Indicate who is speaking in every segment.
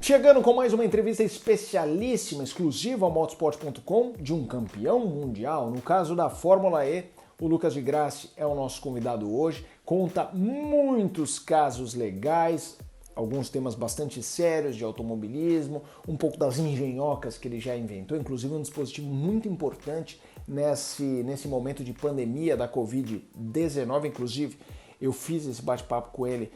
Speaker 1: Chegando com mais uma entrevista especialíssima, exclusiva ao Motorsport.com, de um campeão mundial, no caso da Fórmula E. O Lucas de Grassi é o nosso convidado hoje, conta muitos casos legais, alguns temas bastante sérios de automobilismo, um pouco das engenhocas que ele já inventou, inclusive um dispositivo muito importante nesse momento de pandemia da Covid-19, inclusive. Eu fiz esse bate-papo com ele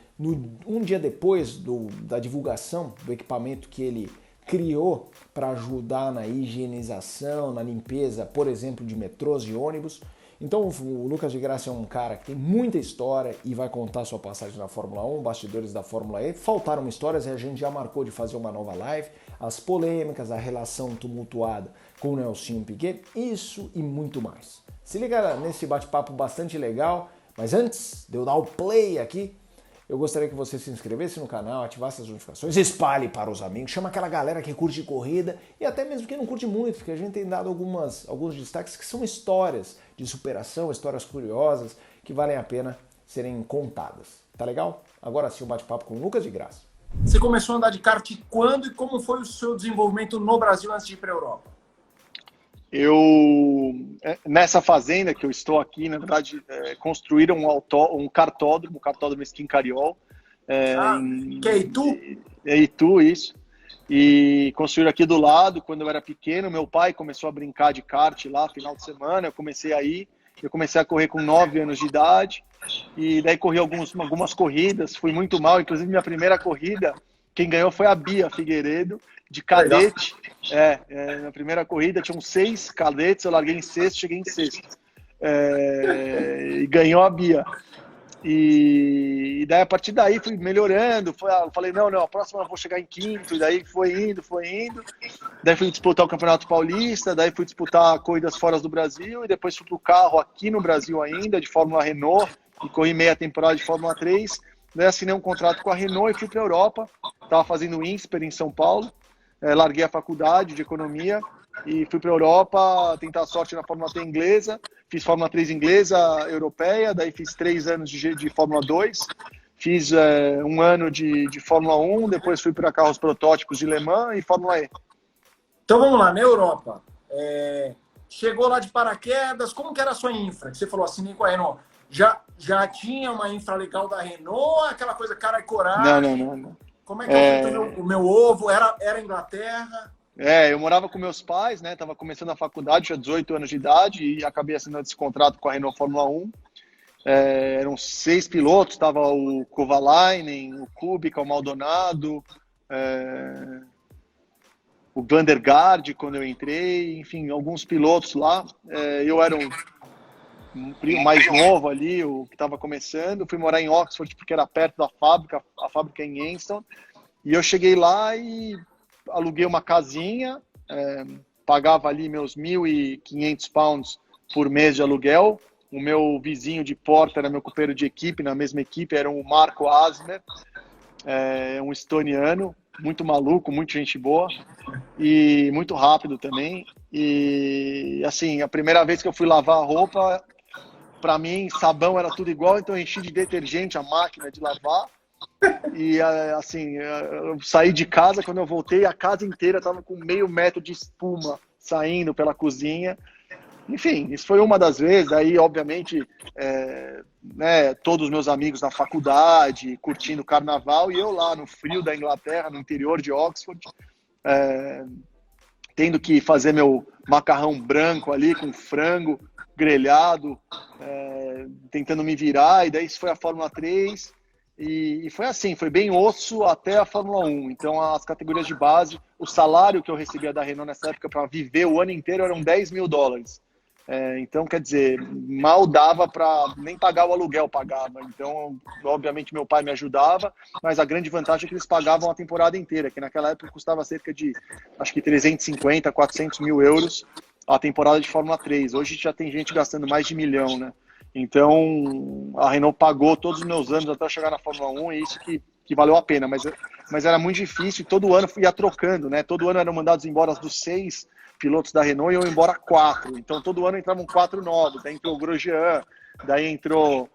Speaker 1: um dia depois da divulgação do equipamento que ele criou para ajudar na higienização, na limpeza, por exemplo, de metrôs e ônibus. Então o Lucas de Grassi é um cara que tem muita história e vai contar sua passagem na Fórmula 1, bastidores da Fórmula E. Faltaram histórias e a gente já marcou de fazer uma nova live, as polêmicas, a relação tumultuada com o Nelsinho Piquet, isso e muito mais. Se liga nesse bate-papo bastante legal. Mas antes de eu dar o play aqui, eu gostaria que você se inscrevesse no canal, ativasse as notificações, espalhe para os amigos, chama aquela galera que curte corrida e até mesmo quem não curte muito, porque a gente tem dado alguns destaques que são histórias de superação, histórias curiosas que valem a pena serem contadas. Tá legal? Agora sim, um bate-papo com o Lucas de Grassi.
Speaker 2: Você começou a andar de kart quando e como foi o seu desenvolvimento no Brasil antes de ir para a Europa?
Speaker 3: Nessa fazenda que eu estou aqui, na verdade, construíram um kartódromo, o kartódromo Skin Cariol.
Speaker 2: Que é Itu?
Speaker 3: É Itu, isso. E construíram aqui do lado, quando eu era pequeno, meu pai começou a brincar de kart lá, final de semana, eu comecei a correr com 9 anos de idade, e daí corri algumas corridas, fui muito mal, inclusive minha primeira corrida, quem ganhou foi a Bia Figueiredo, de cadete. Na primeira corrida tinham 6 cadetes, eu larguei em sexto, cheguei em sexto. E ganhou a Bia. E daí a partir daí fui melhorando, eu falei, não, a próxima eu vou chegar em quinto, e daí foi indo. Daí fui disputar o Campeonato Paulista, daí fui disputar corridas fora do Brasil, e depois fui pro carro aqui no Brasil ainda, de Fórmula Renault, e corri meia temporada de Fórmula 3. Daí assinei um contrato com a Renault e fui para a Europa, estava fazendo o INSPER em São Paulo. Larguei a faculdade de economia e fui para a Europa tentar sorte na Fórmula T inglesa. Fiz Fórmula 3 inglesa, europeia, daí fiz 3 anos de Fórmula 2. Fiz 1 ano de Fórmula 1, depois fui para carros protótipos de Le Mans e Fórmula E.
Speaker 2: Então vamos lá, na Europa. Chegou lá de paraquedas, como que era a sua infra? Que você falou assim, com a Renault. Já tinha uma infra legal da Renault, aquela coisa cara e coragem?
Speaker 3: Não.
Speaker 2: Como é que é o meu ovo? Era Inglaterra?
Speaker 3: Eu morava com meus pais, né? Tava começando a faculdade, tinha 18 anos de idade e acabei assinando esse contrato com a Renault Fórmula 1. Eram 6 pilotos, tava o Kovalainen, o Kubica, o Maldonado, o Vandergaard quando eu entrei, enfim, alguns pilotos lá. Eu era o mais novo ali, o que estava começando. Fui morar em Oxford porque era perto da fábrica, a fábrica é em Enston. E eu cheguei lá e aluguei uma casinha, pagava ali meus 1.500 pounds por mês de aluguel. O meu vizinho de porta era meu companheiro de equipe, na mesma equipe, era o Marco Asmer, um estoniano, muito maluco, muito gente boa e muito rápido também. E assim, a primeira vez que eu fui lavar a roupa, para mim, sabão era tudo igual, então eu enchi de detergente a máquina de lavar. E assim, eu saí de casa, quando eu voltei, a casa inteira estava com meio metro de espuma saindo pela cozinha. Enfim, isso foi uma das vezes. Aí, obviamente, todos os meus amigos na faculdade, curtindo o carnaval, e eu lá no frio da Inglaterra, no interior de Oxford, tendo que fazer meu macarrão branco ali com frango grelhado, tentando me virar. E daí isso foi a Fórmula 3 e foi assim, foi bem osso até a Fórmula 1. Então as categorias de base, o salário que eu recebia da Renault nessa época para viver o ano inteiro eram $10.000. Então, quer dizer, mal dava para nem pagar o aluguel, pagava. Então, obviamente, meu pai me ajudava, mas a grande vantagem é que eles pagavam a temporada inteira, que naquela época custava cerca de, acho que 350, 400 mil euros a temporada de Fórmula 3. Hoje já tem gente gastando mais de 1 milhão, né? Então, a Renault pagou todos os meus anos até eu chegar na Fórmula 1, e isso que valeu a pena. Mas era muito difícil, e todo ano ia trocando, né? Todo ano eram mandados embora dos 6 pilotos da Renault e iam embora 4. Então, todo ano entravam 4 novos. Daí entrou o Grosjean, daí entrou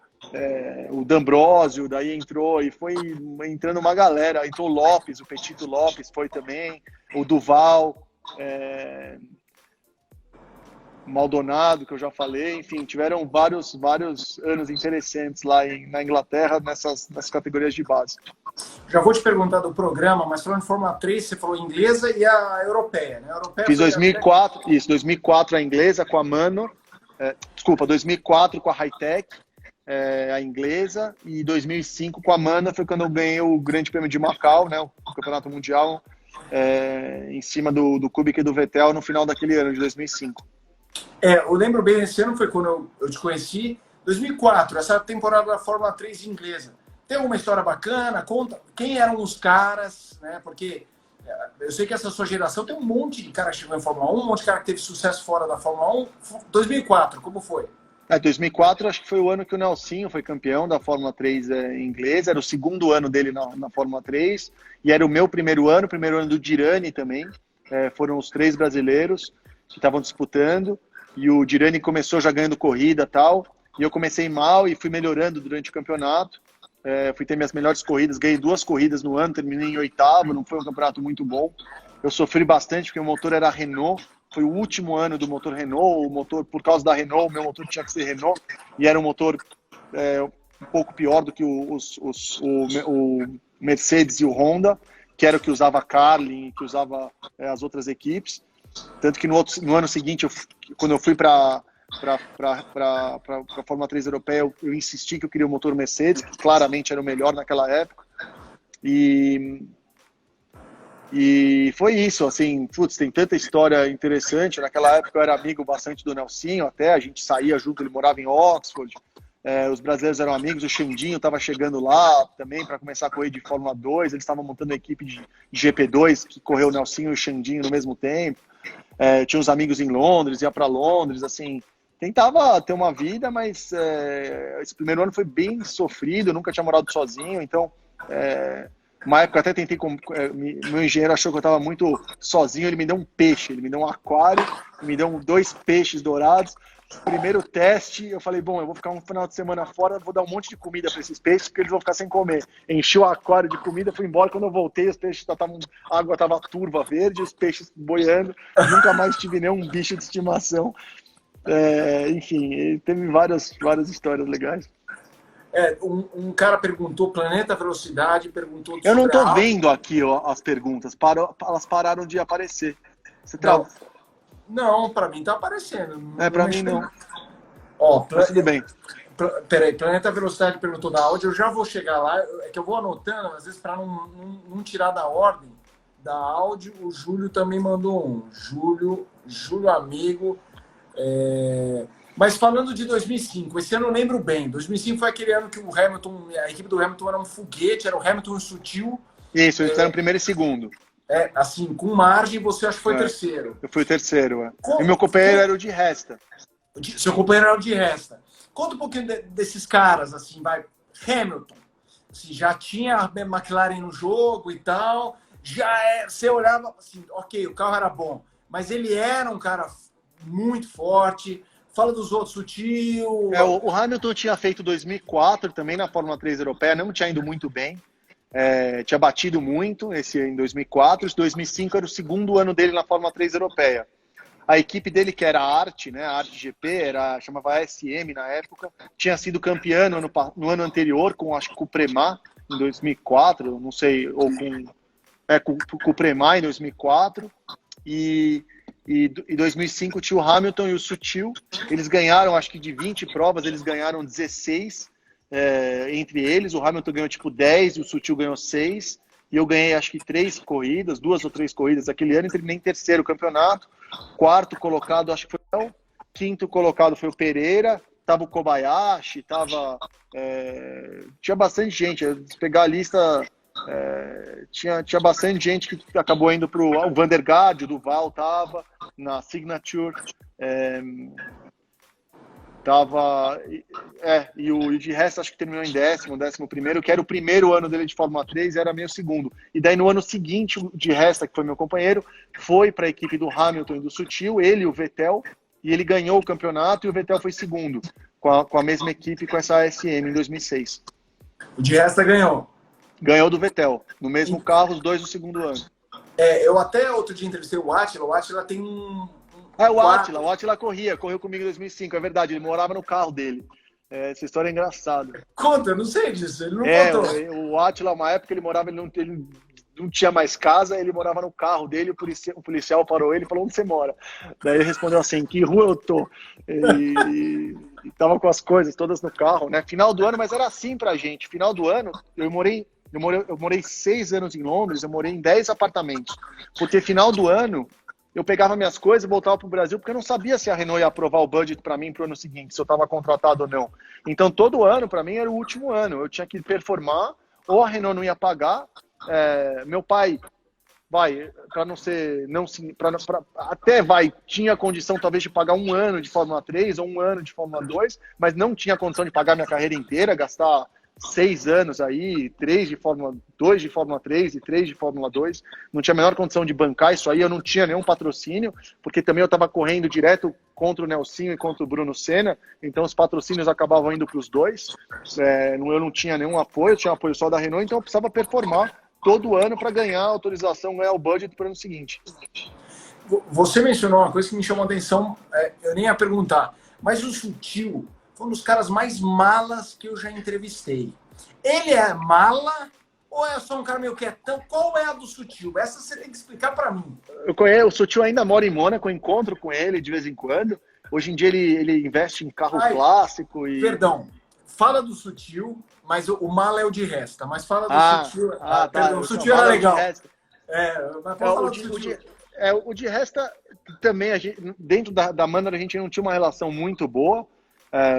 Speaker 3: o D'Ambrosio, daí entrou e foi entrando uma galera, entrou o Lopes, o Petito Lopes foi também, o Duval, Maldonado, que eu já falei, enfim, tiveram vários anos interessantes lá na Inglaterra, nessas categorias de base.
Speaker 2: Já vou te perguntar do programa, mas falando de Fórmula 3, você falou inglesa e a europeia, né? A europeia
Speaker 3: Fiz 2004, isso, 2004 a inglesa com a Manor, 2004 com a Hightech, a inglesa, e 2005 com a Manor foi quando eu ganhei o Grande Prêmio de Macau, né, o Campeonato Mundial, em cima do Kubica e do Vettel no final daquele ano, de 2005.
Speaker 2: Eu lembro bem, esse ano foi quando eu te conheci, 2004, essa temporada da Fórmula 3 inglesa. Tem alguma história bacana? Conta quem eram os caras, né? Porque eu sei que essa sua geração tem um monte de cara que chegou em Fórmula 1, um monte de cara que teve sucesso fora da Fórmula 1. 2004, como foi?
Speaker 3: 2004 acho que foi o ano que o Nelsinho foi campeão da Fórmula 3 inglesa, era o segundo ano dele na Fórmula 3, e era o meu primeiro ano do Dirani também, foram os 3 brasileiros que estavam disputando, e o Dirani começou já ganhando corrida e tal, e eu comecei mal e fui melhorando durante o campeonato, fui ter minhas melhores corridas, ganhei 2 corridas no ano, terminei em 8º, não foi um campeonato muito bom, eu sofri bastante porque o motor era Renault, foi o último ano do motor Renault, o motor, por causa da Renault, o meu motor tinha que ser Renault, e era um motor um pouco pior do que o Mercedes e o Honda, que era o que usava a Carlin, que usava as outras equipes. Tanto que no ano seguinte, quando eu fui para a Fórmula 3 europeia, eu insisti que eu queria o motor Mercedes, que claramente era o melhor naquela época. E foi isso, assim, tem tanta história interessante. Naquela época eu era amigo bastante do Nelsinho, até a gente saía junto, ele morava em Oxford. Os brasileiros eram amigos, o Xandinho estava chegando lá também para começar a correr de Fórmula 2, eles estavam montando a equipe de GP2, que correu o Nelsinho e o Xandinho no mesmo tempo. Tinha uns amigos em Londres, ia para Londres, assim, tentava ter uma vida, mas esse primeiro ano foi bem sofrido, eu nunca tinha morado sozinho, então uma época até tentei, meu engenheiro achou que eu estava muito sozinho, ele me deu um peixe, ele me deu um aquário, me deu 2 peixes dourados. Primeiro teste, eu falei, bom, eu vou ficar um final de semana fora, vou dar um monte de comida para esses peixes, porque eles vão ficar sem comer. Enchi o aquário de comida, fui embora, quando eu voltei, os peixes a água estava turva verde, os peixes boiando, nunca mais tive nenhum bicho de estimação. Enfim, teve várias histórias legais.
Speaker 2: Um cara perguntou Planeta Velocidade, perguntou...
Speaker 3: Eu não tô vendo aqui as perguntas, elas pararam de aparecer. Você trava?
Speaker 2: Não, para mim tá aparecendo.
Speaker 3: Para mim não.
Speaker 2: Tudo
Speaker 3: bem.
Speaker 2: Peraí, Planeta Velocidade perguntou da áudio, eu já vou chegar lá, é que eu vou anotando, às vezes para não tirar da ordem da áudio. O Júlio também mandou um. Júlio amigo. Mas falando de 2005, esse ano eu lembro bem. 2005 foi aquele ano que o Hamilton, a equipe do Hamilton era um foguete, era o Hamilton e o Sutil.
Speaker 3: Isso, eles eram primeiro e segundo.
Speaker 2: Assim, com margem, você acho que foi terceiro.
Speaker 3: Eu fui o terceiro, E meu companheiro era o de resta.
Speaker 2: Seu companheiro era o de resta. Conta um pouquinho desses caras, assim, vai. Hamilton, assim, já tinha a McLaren no jogo e tal, você olhava assim, ok, o carro era bom, mas ele era um cara muito forte. Fala dos outros, Sutil...
Speaker 3: O Hamilton tinha feito 2004 também na Fórmula 3 europeia, não tinha ido muito bem. Tinha batido muito em 2004, esse 2005 era o segundo ano dele na Fórmula 3 europeia. A equipe dele, que era a Arte, né, a Arte GP, chamava SM na época, tinha sido campeã no ano anterior, acho que com o Prema, em 2004, não sei, ou com o Prema em 2004, e 2005 tinha o Hamilton e o Sutil, eles ganharam, acho que de 20 provas, eles ganharam 16, entre eles, o Hamilton ganhou tipo 10 e o Sutil ganhou 6, e eu ganhei acho que 2 ou 3 corridas aquele ano, e terminei em terceiro campeonato. Quarto colocado acho que foi o quinto colocado foi o Pereira, tava o Kobayashi, tinha bastante gente, se pegar a lista, tinha bastante gente que acabou indo pro o Vandergaard, o Duval tava na Signature, e o de resto acho que terminou em 11º, que era o primeiro ano dele de Fórmula 3 e era meu segundo. E daí no ano seguinte, o de resta, que foi meu companheiro, foi para a equipe do Hamilton e do Sutil, ele e o Vettel, e ele ganhou o campeonato e o Vettel foi segundo. com a mesma equipe, com essa ASM em 2006.
Speaker 2: O de Resta ganhou.
Speaker 3: Ganhou do Vettel, no mesmo carro, os dois no segundo ano.
Speaker 2: Eu até outro dia entrevistei o Átila tem um...
Speaker 3: O Átila correu comigo em 2005, é verdade, ele morava no carro dele. Essa história é engraçada.
Speaker 2: Conta, eu não sei disso, ele não contou.
Speaker 3: O Átila, uma época, ele não tinha mais casa, ele morava no carro dele, o policial parou ele e falou, onde você mora? Daí ele respondeu assim, que rua eu tô? E tava com as coisas todas no carro, né? Final do ano, mas era assim pra gente. Final do ano, eu morei 6 anos em Londres, eu morei em 10 apartamentos. Porque final do ano, eu pegava minhas coisas e voltava pro Brasil, porque eu não sabia se a Renault ia aprovar o budget para mim pro ano seguinte, se eu estava contratado ou não. Então, todo ano, para mim, era o último ano. Eu tinha que performar, ou a Renault não ia pagar. Meu pai, tinha condição talvez de pagar 1 ano de Fórmula 3 ou 1 ano de Fórmula 2, mas não tinha condição de pagar minha carreira inteira, gastar 6 anos aí, 3 de Fórmula 2 de Fórmula 3 e 3 de Fórmula 2, não tinha a menor condição de bancar isso aí, eu não tinha nenhum patrocínio, porque também eu estava correndo direto contra o Nelsinho e contra o Bruno Senna, então os patrocínios acabavam indo para os dois, eu não tinha nenhum apoio, eu tinha apoio só da Renault, então eu precisava performar todo ano para ganhar a autorização, ganhar o budget para o ano seguinte.
Speaker 2: Você mencionou uma coisa que me chamou a atenção, eu nem ia perguntar, mas o Sutil foi um dos caras mais malas que eu já entrevistei. Ele é mala ou é só um cara meio quietão? Qual é a do Sutil? Essa você tem que explicar para mim.
Speaker 3: Eu conheço, o Sutil ainda mora em Mônaco, eu encontro com ele de vez em quando. Hoje em dia ele investe em carro clássico.
Speaker 2: Perdão, fala do Sutil, mas o mala é o de Resta. Mas fala do Sutil. Perdão, o Sutil era legal.
Speaker 3: Mas pode falar do Sutil. O de Resta também, dentro da Manor a gente não tinha uma relação muito boa.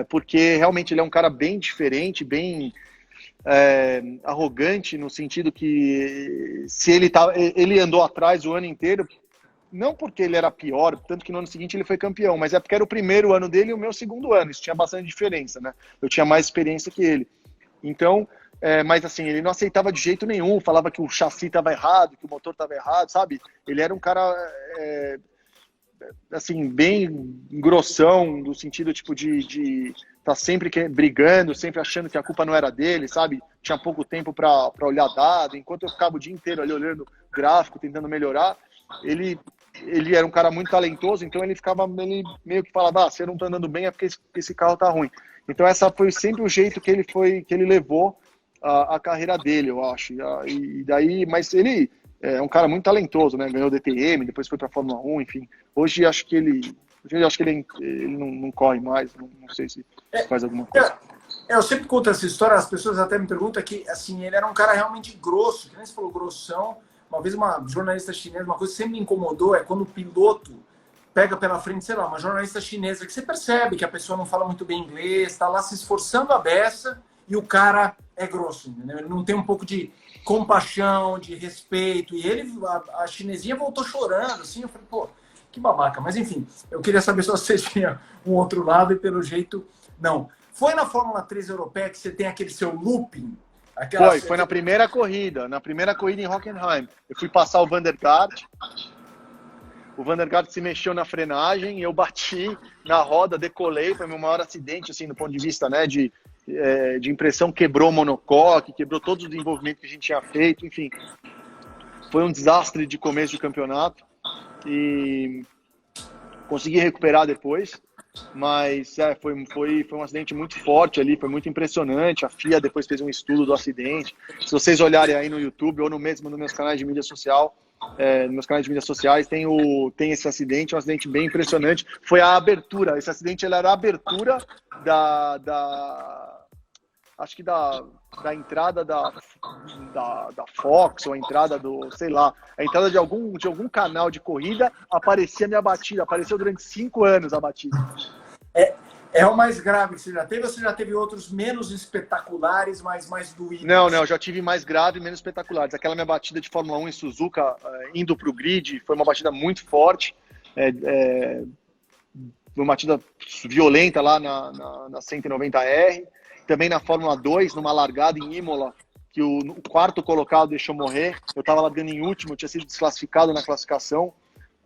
Speaker 3: Porque realmente ele é um cara bem diferente, bem arrogante, no sentido que se ele andou atrás o ano inteiro, não porque ele era pior, tanto que no ano seguinte ele foi campeão, mas é porque era o primeiro ano dele e o meu segundo ano, isso tinha bastante diferença, né? Eu tinha mais experiência que ele. Então, mas assim, ele não aceitava de jeito nenhum, falava que o chassi estava errado, que o motor estava errado, sabe? Ele era um cara... assim, bem grossão, no sentido, tipo, de tá sempre brigando, sempre achando que a culpa não era dele, sabe? Tinha pouco tempo para olhar dado, enquanto eu ficava o dia inteiro ali olhando gráfico, tentando melhorar, ele era um cara muito talentoso, então ele meio que falava, se eu não tô andando bem é porque esse carro tá ruim. Então essa foi sempre o jeito que ele levou a carreira dele, eu acho. E daí, mas ele é um cara muito talentoso, né? Ganhou DTM, depois foi para Fórmula 1, enfim. Hoje acho que ele não corre mais, não sei se faz alguma coisa.
Speaker 2: Eu sempre conto essa história, as pessoas até me perguntam que assim, ele era um cara realmente grosso, que nem você falou, grossão. Uma vez uma jornalista chinesa, uma coisa que sempre me incomodou é quando o piloto pega pela frente, sei lá, uma jornalista chinesa, que você percebe que a pessoa não fala muito bem inglês, está lá se esforçando a beça e o cara é grosso, entendeu? Ele não tem um pouco de compaixão, de respeito. E a chinesinha voltou chorando, assim. Eu falei, pô, que babaca. Mas enfim, eu queria saber se você tinha um outro lado e pelo jeito, não. Foi na Fórmula 3 europeia que você tem aquele seu looping?
Speaker 3: Foi na primeira corrida em Hockenheim. Eu fui passar o Van der Garde. O Van der Garde se mexeu na frenagem, eu bati na roda, decolei, foi meu maior acidente, assim, do ponto de vista, né, de impressão, quebrou o monocoque, quebrou todo o desenvolvimento que a gente tinha feito, enfim. Foi um desastre de começo de campeonato e consegui recuperar depois, mas foi um acidente muito forte ali, foi muito impressionante. A FIA depois fez um estudo do acidente. Se vocês olharem aí no YouTube ou nos meus canais de mídia social, nos meus canais de mídias sociais tem esse acidente, um acidente bem impressionante. Foi a abertura, esse acidente era a abertura acho que da entrada da Fox, ou a entrada a entrada de algum canal de corrida, aparecia minha batida, apareceu durante 5 anos a batida.
Speaker 2: É o mais grave que você já teve, ou você já teve outros menos espetaculares, mas mais doídos?
Speaker 3: Não, eu já tive mais grave e menos espetaculares. Aquela minha batida de Fórmula 1 em Suzuka, indo para o grid, foi uma batida muito forte. Uma batida violenta lá na 190R. Também na Fórmula 2, numa largada em Imola, que o quarto colocado deixou morrer. Eu estava largando em último, eu tinha sido desclassificado na classificação.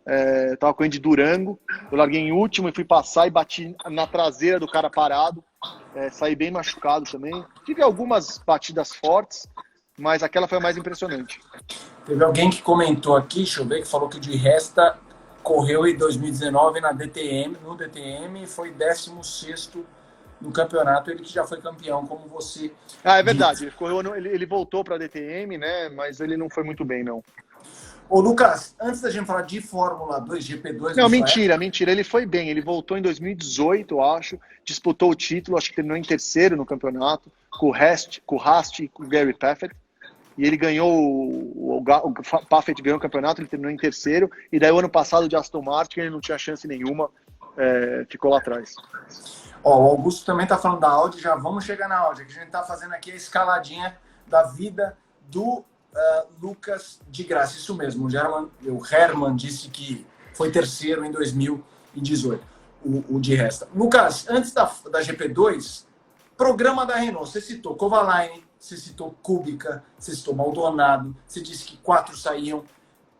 Speaker 3: eu tava correndo de Durango, eu larguei em último e fui passar e bati na traseira do cara parado, saí bem machucado também. Tive algumas batidas fortes, mas aquela foi a mais impressionante.
Speaker 2: Teve alguém que comentou aqui, deixa eu ver, que falou que o Di Resta correu em 2019 no DTM, e foi 16º no campeonato, ele que já foi campeão, como você
Speaker 3: É verdade, ele voltou para a DTM, né? Mas ele não foi muito bem, não.
Speaker 2: Ô, Lucas, antes da gente falar de Fórmula 2, GP2...
Speaker 3: Não, mentira, ele foi bem, ele voltou em 2018, eu acho, disputou o título, acho que terminou em terceiro no campeonato, com o Rast e com o Gary Paffett, e ele ganhou, o Paffett ganhou o campeonato, ele terminou em terceiro, e daí o ano passado de Aston Martin ele não tinha chance nenhuma, ficou lá atrás.
Speaker 2: Ó, o Augusto também tá falando da Audi, já vamos chegar na Audi, que a gente tá fazendo aqui a escaladinha da vida do Lucas de Grassi, isso mesmo, o Herman disse que foi terceiro em 2018, o Di Resta. Lucas, antes da GP2, programa da Renault, você citou Kovalainen, você citou Kubica, você citou Maldonado, você disse que 4 saíam.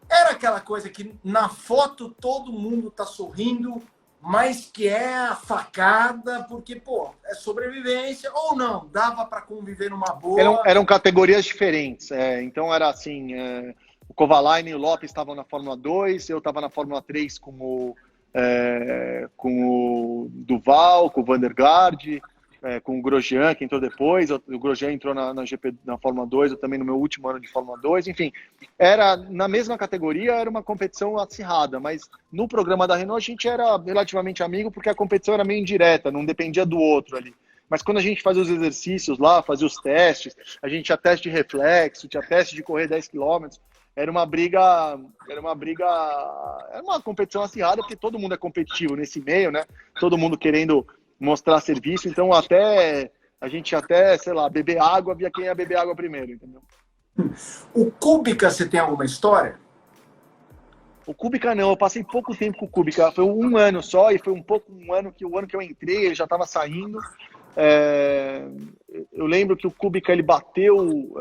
Speaker 2: Era aquela coisa que na foto todo mundo tá sorrindo, mas que é a facada, porque, pô, é sobrevivência, ou não, dava para conviver numa boa.
Speaker 3: Eram categorias diferentes, então era assim, o Kovalainen e o Lopes estavam na Fórmula 2, eu estava na Fórmula 3 com o Duval, com o Vandergaard, com o Grosjean, que entrou depois, o Grosjean entrou na Fórmula 2, eu também no meu último ano de Fórmula 2, enfim, era na mesma categoria, era uma competição acirrada, mas no programa da Renault a gente era relativamente amigo, porque a competição era meio indireta, não dependia do outro ali. Mas quando a gente fazia os exercícios lá, fazia os testes, a gente tinha teste de reflexo, tinha teste de correr 10 km, era uma competição acirrada, porque todo mundo é competitivo nesse meio, né? Todo mundo querendo mostrar serviço, então a gente sei lá, beber água, via quem ia beber água primeiro, entendeu?
Speaker 2: O Kubica, você tem alguma história?
Speaker 3: O Kubica não, eu passei pouco tempo com o Kubica, foi um ano só, e foi o ano que eu entrei, ele já estava saindo. Eu lembro que o Kubica, ele bateu...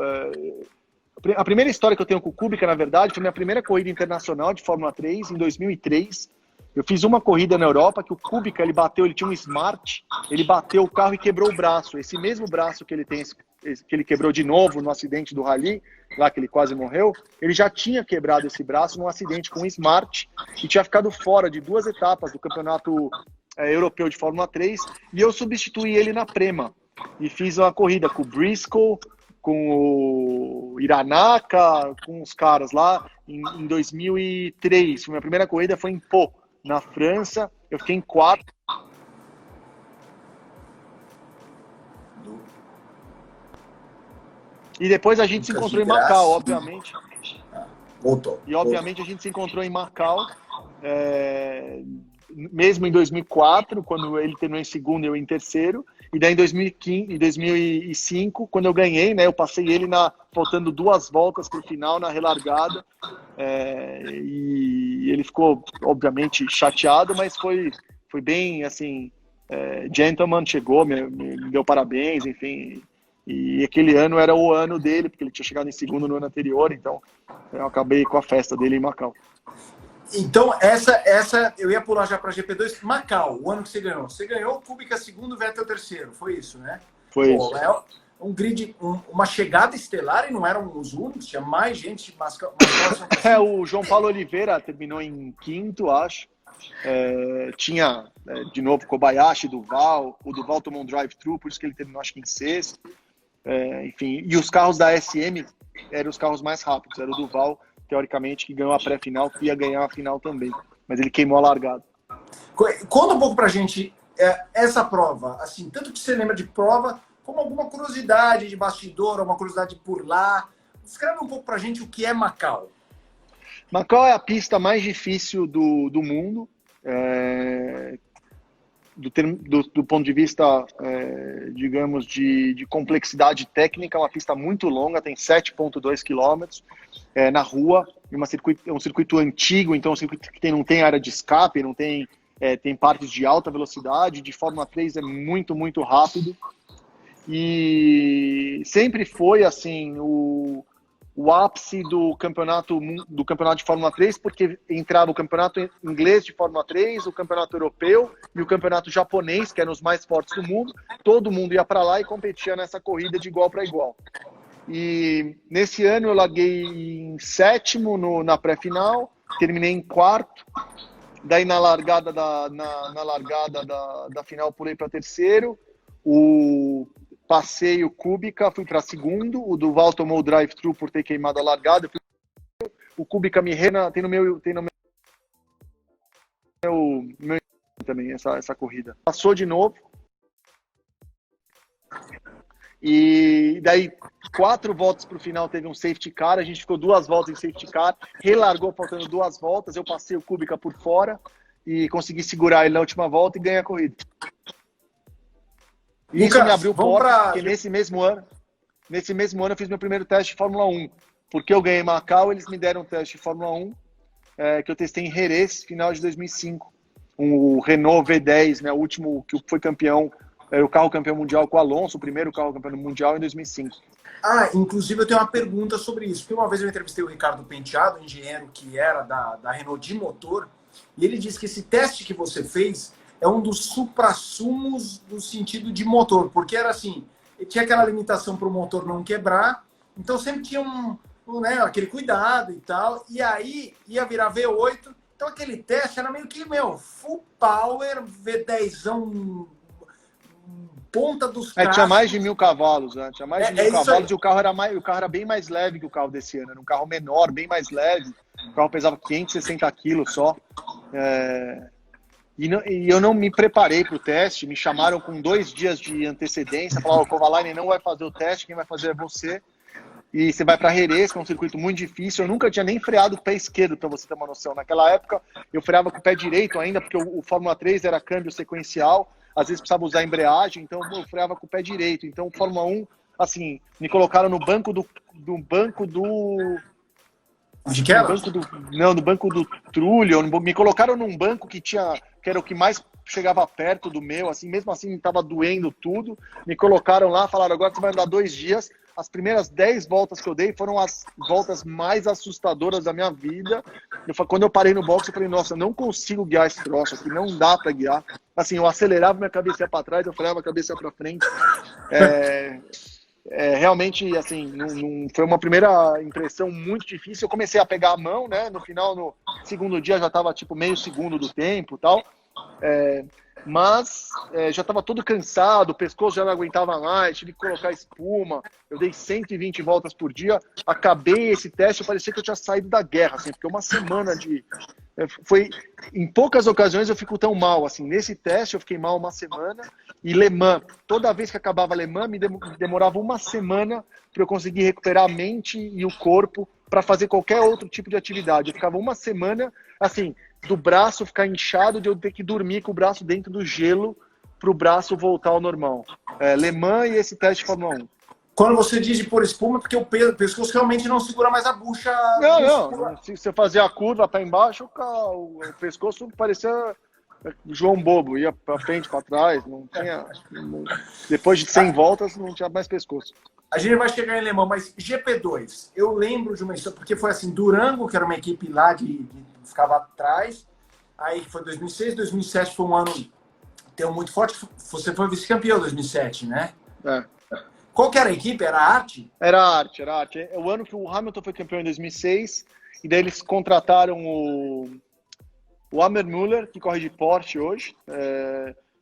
Speaker 3: A primeira história que eu tenho com o Kubica, na verdade, foi minha primeira corrida internacional de Fórmula 3, em 2003. Eu fiz uma corrida na Europa que o Kubica, ele tinha um Smart, ele bateu o carro e quebrou o braço. Esse mesmo braço que ele tem, que ele quebrou de novo no acidente do Rally, lá que ele quase morreu, ele já tinha quebrado esse braço num acidente com o Smart e tinha ficado fora de 2 etapas do campeonato europeu de Fórmula 3, e eu substituí ele na Prema. E fiz uma corrida com o Briscoe, com o Iranaka, com os caras lá, em 2003. Minha primeira corrida foi em Pau, na França, eu fiquei em 4. E depois a gente se encontrou em Macau, obviamente.
Speaker 2: Voltou.
Speaker 3: E obviamente a gente se encontrou em Macau, mesmo em 2004, quando ele terminou em segundo e eu em terceiro. E daí em 2005, quando eu ganhei, né, eu passei ele faltando 2 voltas para o final, na relargada. E ele ficou, obviamente, chateado, mas foi bem, assim, gentleman, chegou, me deu parabéns, enfim. E aquele ano era o ano dele, porque ele tinha chegado em segundo no ano anterior, então eu acabei com a festa dele em Macau.
Speaker 2: Então, essa eu ia pular já para GP2. Macau, o ano que você ganhou. Você ganhou o Kubica segundo, Vettel terceiro. Foi isso, né?
Speaker 3: Foi isso.
Speaker 2: Um grid, uma chegada estelar, e não eram os únicos, tinha mais gente.
Speaker 3: O João Paulo Oliveira terminou em quinto, acho. Tinha, de novo, Kobayashi, Duval. O Duval tomou um drive-thru, por isso que ele terminou, acho que em sexto. Enfim, e os carros da SM eram os carros mais rápidos. Era o Duval, teoricamente, que ganhou a pré-final, que ia ganhar a final também. Mas ele queimou a largada.
Speaker 2: Conta um pouco pra gente essa prova. Assim, tanto que você lembra de prova, como alguma curiosidade de bastidor, alguma curiosidade por lá. Escreve um pouco pra gente o que é Macau.
Speaker 3: Macau é a pista mais difícil do mundo. Do ponto de vista, digamos, de complexidade técnica, é uma pista muito longa, tem 7,2 quilômetros na rua, é um circuito antigo, então é um circuito que não tem área de escape, não tem, tem partes de alta velocidade, de Fórmula 3 é muito, muito rápido, e sempre foi assim, o o ápice do campeonato de Fórmula 3, porque entrava o campeonato inglês de Fórmula 3, o campeonato europeu e o campeonato japonês, que eram os mais fortes do mundo. Todo mundo ia para lá e competia nessa corrida de igual para igual. E nesse ano eu larguei em 7º na pré-final, terminei em 4º. Daí na largada da final pulei para 3º. Passei o Kubica, fui para 2º. O Duval tomou o drive-thru por ter queimado a largada. O Kubica me tem no meu também essa corrida. Passou de novo. E daí 4 voltas para o final teve um safety car. A gente ficou 2 voltas em safety car. Relargou faltando 2 voltas. Eu passei o Kubica por fora e consegui segurar ele na última volta e ganhar a corrida. E isso me abriu porta, porque nesse mesmo ano eu fiz meu primeiro teste de Fórmula 1. Porque eu ganhei Macau, eles me deram um teste de Fórmula 1 que eu testei em Jerez, final de 2005. O Renault V10, né, o último que foi campeão, era o carro campeão mundial com o Alonso, o primeiro carro campeão mundial em 2005.
Speaker 2: Inclusive eu tenho uma pergunta sobre isso. Porque uma vez eu entrevistei o Ricardo Penteado, engenheiro que era da Renault de motor, e ele disse que esse teste que você fez é um dos suprassumos do sentido de motor, porque era assim, tinha aquela limitação para o motor não quebrar, então sempre tinha aquele cuidado e tal, e aí ia virar V8, então aquele teste era meio que, full power, V10zão, ponta dos
Speaker 3: cascos. Tinha mais de 1000 cavalos, né? Tinha mais de 1000 cavalos, e o carro era bem mais leve que o carro desse ano, era um carro menor, bem mais leve, o carro pesava 560 quilos só. E eu não me preparei para o teste, me chamaram com 2 dias de antecedência, falaram, o Kovalainen não vai fazer o teste, quem vai fazer é você, e você vai para Jerez, que é um circuito muito difícil. Eu nunca tinha nem freado o pé esquerdo, para você ter uma noção. Naquela época, eu freava com o pé direito ainda, porque o Fórmula 3 era câmbio sequencial, às vezes precisava usar embreagem, então eu freava com o pé direito. Então, o Fórmula 1, assim, me colocaram no banco do
Speaker 2: De que era?
Speaker 3: No banco do Trulli, me colocaram num banco que era o que mais chegava perto do meu, assim, mesmo assim estava doendo tudo, me colocaram lá, falaram, agora você vai andar 2 dias, as primeiras 10 voltas que eu dei foram as voltas mais assustadoras da minha vida. Quando eu parei no box, eu falei, nossa, eu não consigo guiar esse troço aqui, não dá para guiar. Assim, eu acelerava, minha cabeça ia para trás, eu freava a cabeça para frente. Realmente, assim, foi uma primeira impressão muito difícil. Eu comecei a pegar a mão, né? No final, no segundo dia, já estava tipo meio segundo do tempo e tal. Mas já estava todo cansado, o pescoço já não aguentava mais, tive que colocar espuma. Eu dei 120 voltas por dia. Acabei esse teste, parecia que eu tinha saído da guerra, assim, porque uma semana de... Em poucas ocasiões eu fico tão mal, assim, nesse teste eu fiquei mal uma semana, e Le Mans, toda vez que acabava Le Mans, me demorava uma semana para eu conseguir recuperar a mente e o corpo para fazer qualquer outro tipo de atividade. Eu ficava uma semana, assim, do braço ficar inchado, de eu ter que dormir com o braço dentro do gelo para o braço voltar ao normal. Le Mans e esse teste de Fórmula 1.
Speaker 2: Quando você diz de pôr espuma, é porque o pescoço realmente não segura mais a bucha.
Speaker 3: Não. Se você fazia a curva para embaixo, o pescoço parecia João Bobo. Ia para frente, para trás. Não tinha... Depois de 100 voltas, não tinha mais pescoço.
Speaker 2: A gente vai chegar em Le Mans, mas GP2, eu lembro de uma história, porque foi assim, Durango, que era uma equipe lá que ficava atrás, aí foi 2006, 2007 foi um ano muito forte, você foi vice-campeão em 2007, né? Qual que era a equipe? Era a Arte?
Speaker 3: Era a Arte. É o ano que o Hamilton foi campeão em 2006, e daí eles contrataram o Amber Müller, que corre de Porsche hoje,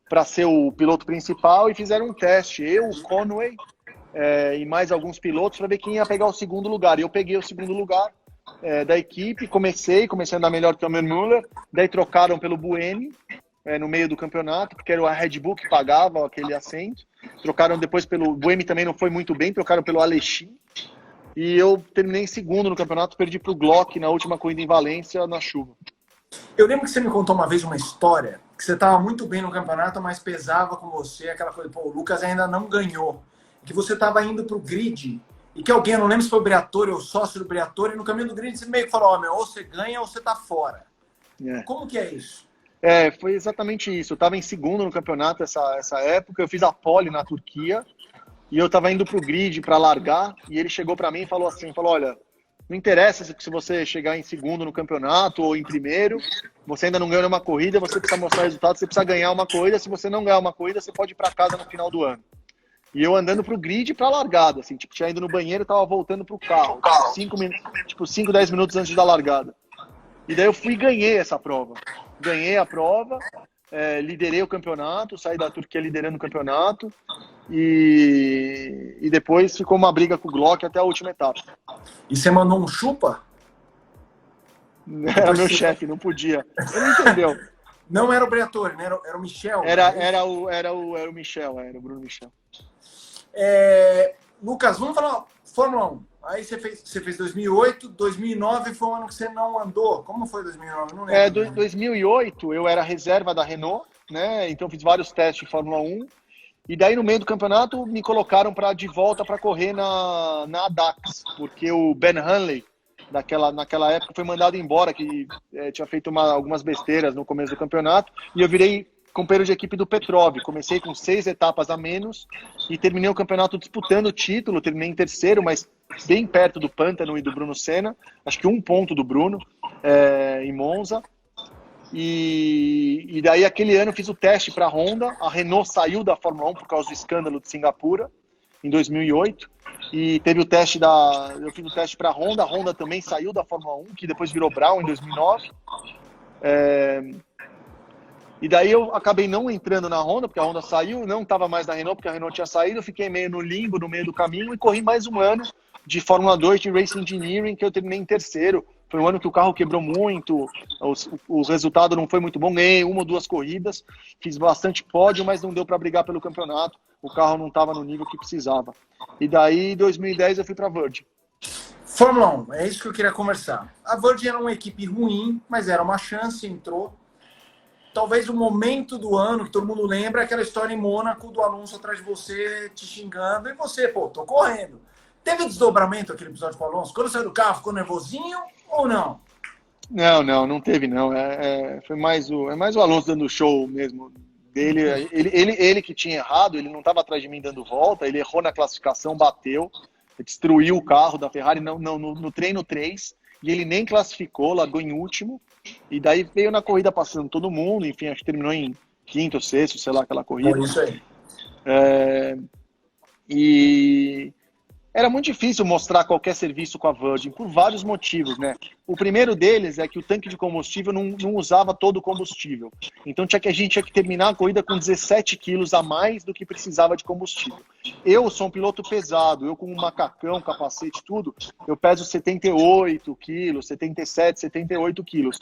Speaker 3: para ser o piloto principal, e fizeram um teste, eu, o Conway, e mais alguns pilotos, para ver quem ia pegar o segundo lugar. E eu peguei o segundo lugar da equipe, comecei a andar melhor que o Amber Müller, daí trocaram pelo Buemi, no meio do campeonato, porque era a Red Bull que pagava aquele assento. Trocaram depois pelo... O Buemi também não foi muito bem, trocaram pelo Alexis. E eu terminei em segundo no campeonato, perdi para o Glock na última corrida em Valência, na chuva.
Speaker 2: Eu lembro que você me contou uma vez uma história, que você estava muito bem no campeonato, mas pesava com você aquela coisa, o Lucas ainda não ganhou. Que você estava indo para o grid, e que alguém, eu não lembro se foi o Briatore ou o sócio do Briatore, e no caminho do grid você meio que falou, ou você ganha ou você está fora. Como que é isso?
Speaker 3: Foi exatamente isso. Eu estava em segundo no campeonato essa época. Eu fiz a pole na Turquia. e eu tava indo pro grid para largar, e ele chegou para mim e falou assim, olha, não interessa se você chegar em segundo no campeonato ou em primeiro, você ainda não ganhou uma corrida, você precisa mostrar resultado, você precisa ganhar uma corrida, se você não ganhar uma corrida, você pode ir para casa no final do ano. E eu andando pro grid pra largada, assim, tipo, tinha ido no banheiro e tava voltando pro carro, 5, 10 minutos antes da largada. E daí eu fui e ganhei essa prova. Ganhei a prova, liderei o campeonato, saí da Turquia liderando o campeonato, e depois ficou uma briga com o Glock até a última etapa.
Speaker 2: E você mandou um chupa?
Speaker 3: Era meu chefe, não podia. Ele não entendeu.
Speaker 2: Não era o Briatore, né? Era o Michel.
Speaker 3: Era o Michel, era o Bruno Michel.
Speaker 2: Lucas, vamos falar Fórmula 1. Aí você fez 2008, 2009 foi um ano que você não andou. Como foi 2009? Não lembro.
Speaker 3: 2008 eu era reserva da Renault, né? Então fiz vários testes de Fórmula 1. E daí no meio do campeonato me colocaram de volta para correr na ADAX, porque o Ben Hanley, naquela época, foi mandado embora, que tinha feito algumas besteiras no começo do campeonato, e eu virei companheiro de equipe do Petrov. Comecei com 6 etapas a menos e terminei o campeonato disputando o título, terminei em terceiro, mas bem perto do Pantano e do Bruno Senna, acho que 1 ponto do Bruno, em Monza. E daí aquele ano eu fiz o teste para a Honda, a Renault saiu da Fórmula 1 por causa do escândalo de Singapura, em 2008, e teve eu fiz o teste para a Honda também saiu da Fórmula 1, que depois virou Brown em 2009, e daí eu acabei não entrando na Honda, porque a Honda saiu, não estava mais na Renault, porque a Renault tinha saído, eu fiquei meio no limbo, no meio do caminho, e corri mais um ano de Fórmula 2, de Racing Engineering, que eu terminei em terceiro. Foi um ano que o carro quebrou muito, o resultado não foi muito bom, ganhei 1 ou 2 corridas, fiz bastante pódio, mas não deu para brigar pelo campeonato, o carro não estava no nível que precisava. E daí, em 2010, eu fui para a Virgin.
Speaker 2: Fórmula 1, é isso que eu queria conversar. A Virgin era uma equipe ruim, mas era uma chance, entrou. Talvez o momento do ano que todo mundo lembra é aquela história em Mônaco do Alonso atrás de você, te xingando, e você, tô correndo. Teve desdobramento aquele episódio com o Alonso? Quando saiu do carro, ficou nervosinho ou não?
Speaker 3: Não teve não. Foi mais o Alonso dando show mesmo dele. Ele que tinha errado, ele não estava atrás de mim dando volta, ele errou na classificação, bateu, destruiu o carro da Ferrari no treino 3, e ele nem classificou, largou em último, e daí veio na corrida passando todo mundo, enfim, acho que terminou em 5º ou 6º, sei lá, aquela corrida.
Speaker 2: Por isso aí.
Speaker 3: E era muito difícil mostrar qualquer serviço com a Virgin, por vários motivos, né? O primeiro deles é que o tanque de combustível não usava todo o combustível. Então a gente tinha que terminar a corrida com 17 quilos a mais do que precisava de combustível. Eu sou um piloto pesado, eu com um macacão, capacete, tudo, eu peso 78 quilos, 77, 78 quilos.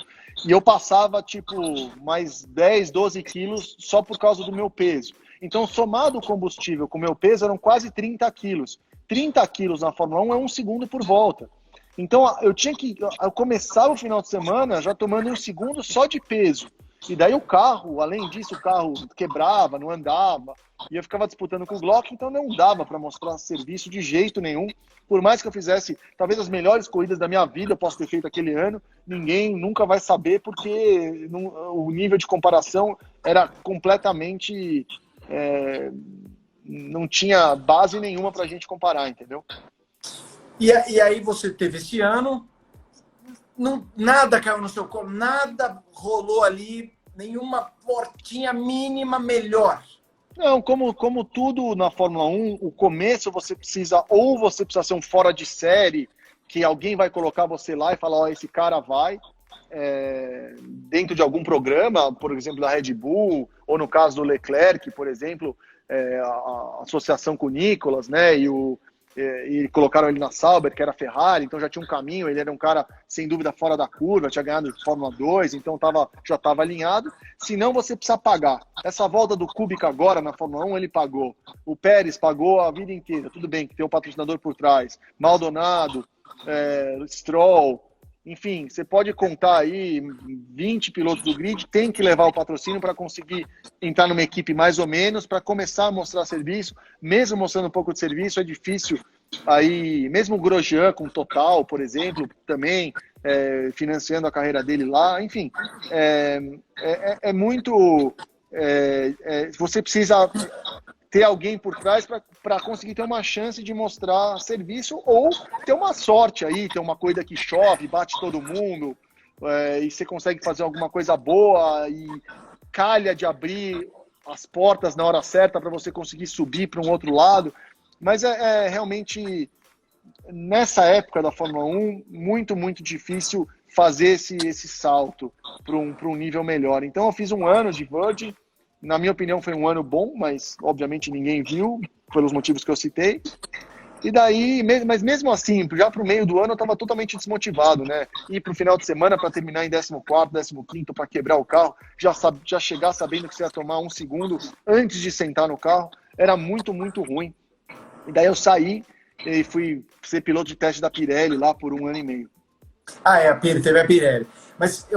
Speaker 3: E eu passava, mais 10, 12 quilos só por causa do meu peso. Então, somado o combustível com o meu peso, eram quase 30 quilos. 30 quilos na Fórmula 1 é 1 segundo por volta. Então, eu começava o final de semana já tomando 1 segundo só de peso. E daí o carro, além disso, o carro quebrava, não andava, e eu ficava disputando com o Glock, então não dava para mostrar serviço de jeito nenhum. Por mais que eu fizesse, talvez, as melhores corridas da minha vida, eu posso ter feito aquele ano, ninguém nunca vai saber, porque o nível de comparação era completamente... não tinha base nenhuma pra gente comparar, entendeu?
Speaker 2: E aí você teve esse ano, nada caiu no seu colo, nada rolou ali, nenhuma portinha mínima melhor.
Speaker 3: Não, como tudo na Fórmula 1, o começo você precisa ser um fora de série, que alguém vai colocar você lá e falar, esse cara vai, dentro de algum programa, por exemplo, da Red Bull, ou no caso do Leclerc, por exemplo, a associação com o Nicolas, né, e colocaram ele na Sauber, que era Ferrari, então já tinha um caminho, ele era um cara, sem dúvida, fora da curva, tinha ganhado Fórmula 2, então já estava alinhado, senão você precisa pagar. Essa volta do Kubica agora na Fórmula 1, ele pagou. O Pérez pagou a vida inteira, tudo bem que tem um patrocinador por trás, Maldonado, Stroll, enfim, você pode contar aí 20 pilotos do grid, tem que levar o patrocínio para conseguir entrar numa equipe mais ou menos, para começar a mostrar serviço. Mesmo mostrando um pouco de serviço, é difícil. Aí, mesmo o Grosjean com Total, por exemplo, também financiando a carreira dele lá. Enfim, é muito... você precisa ter alguém por trás para conseguir ter uma chance de mostrar serviço ou ter uma sorte aí, ter uma coisa que chove, bate todo mundo, e você consegue fazer alguma coisa boa e calha de abrir as portas na hora certa para você conseguir subir para um outro lado. Mas realmente, nessa época da Fórmula 1, muito, muito difícil fazer esse salto para um nível melhor. Então eu fiz um ano de Virgin. Na minha opinião, foi um ano bom, mas obviamente ninguém viu, pelos motivos que eu citei. E daí, mas mesmo assim, já para o meio do ano, eu estava totalmente desmotivado, né? Ir para o final de semana para terminar em 14º, 15º, para quebrar o carro, já chegar sabendo que você ia tomar um segundo antes de sentar no carro, era muito, muito ruim. E daí eu saí e fui ser piloto de teste da Pirelli lá por 1 ano e meio.
Speaker 2: Teve a Pirelli. Mas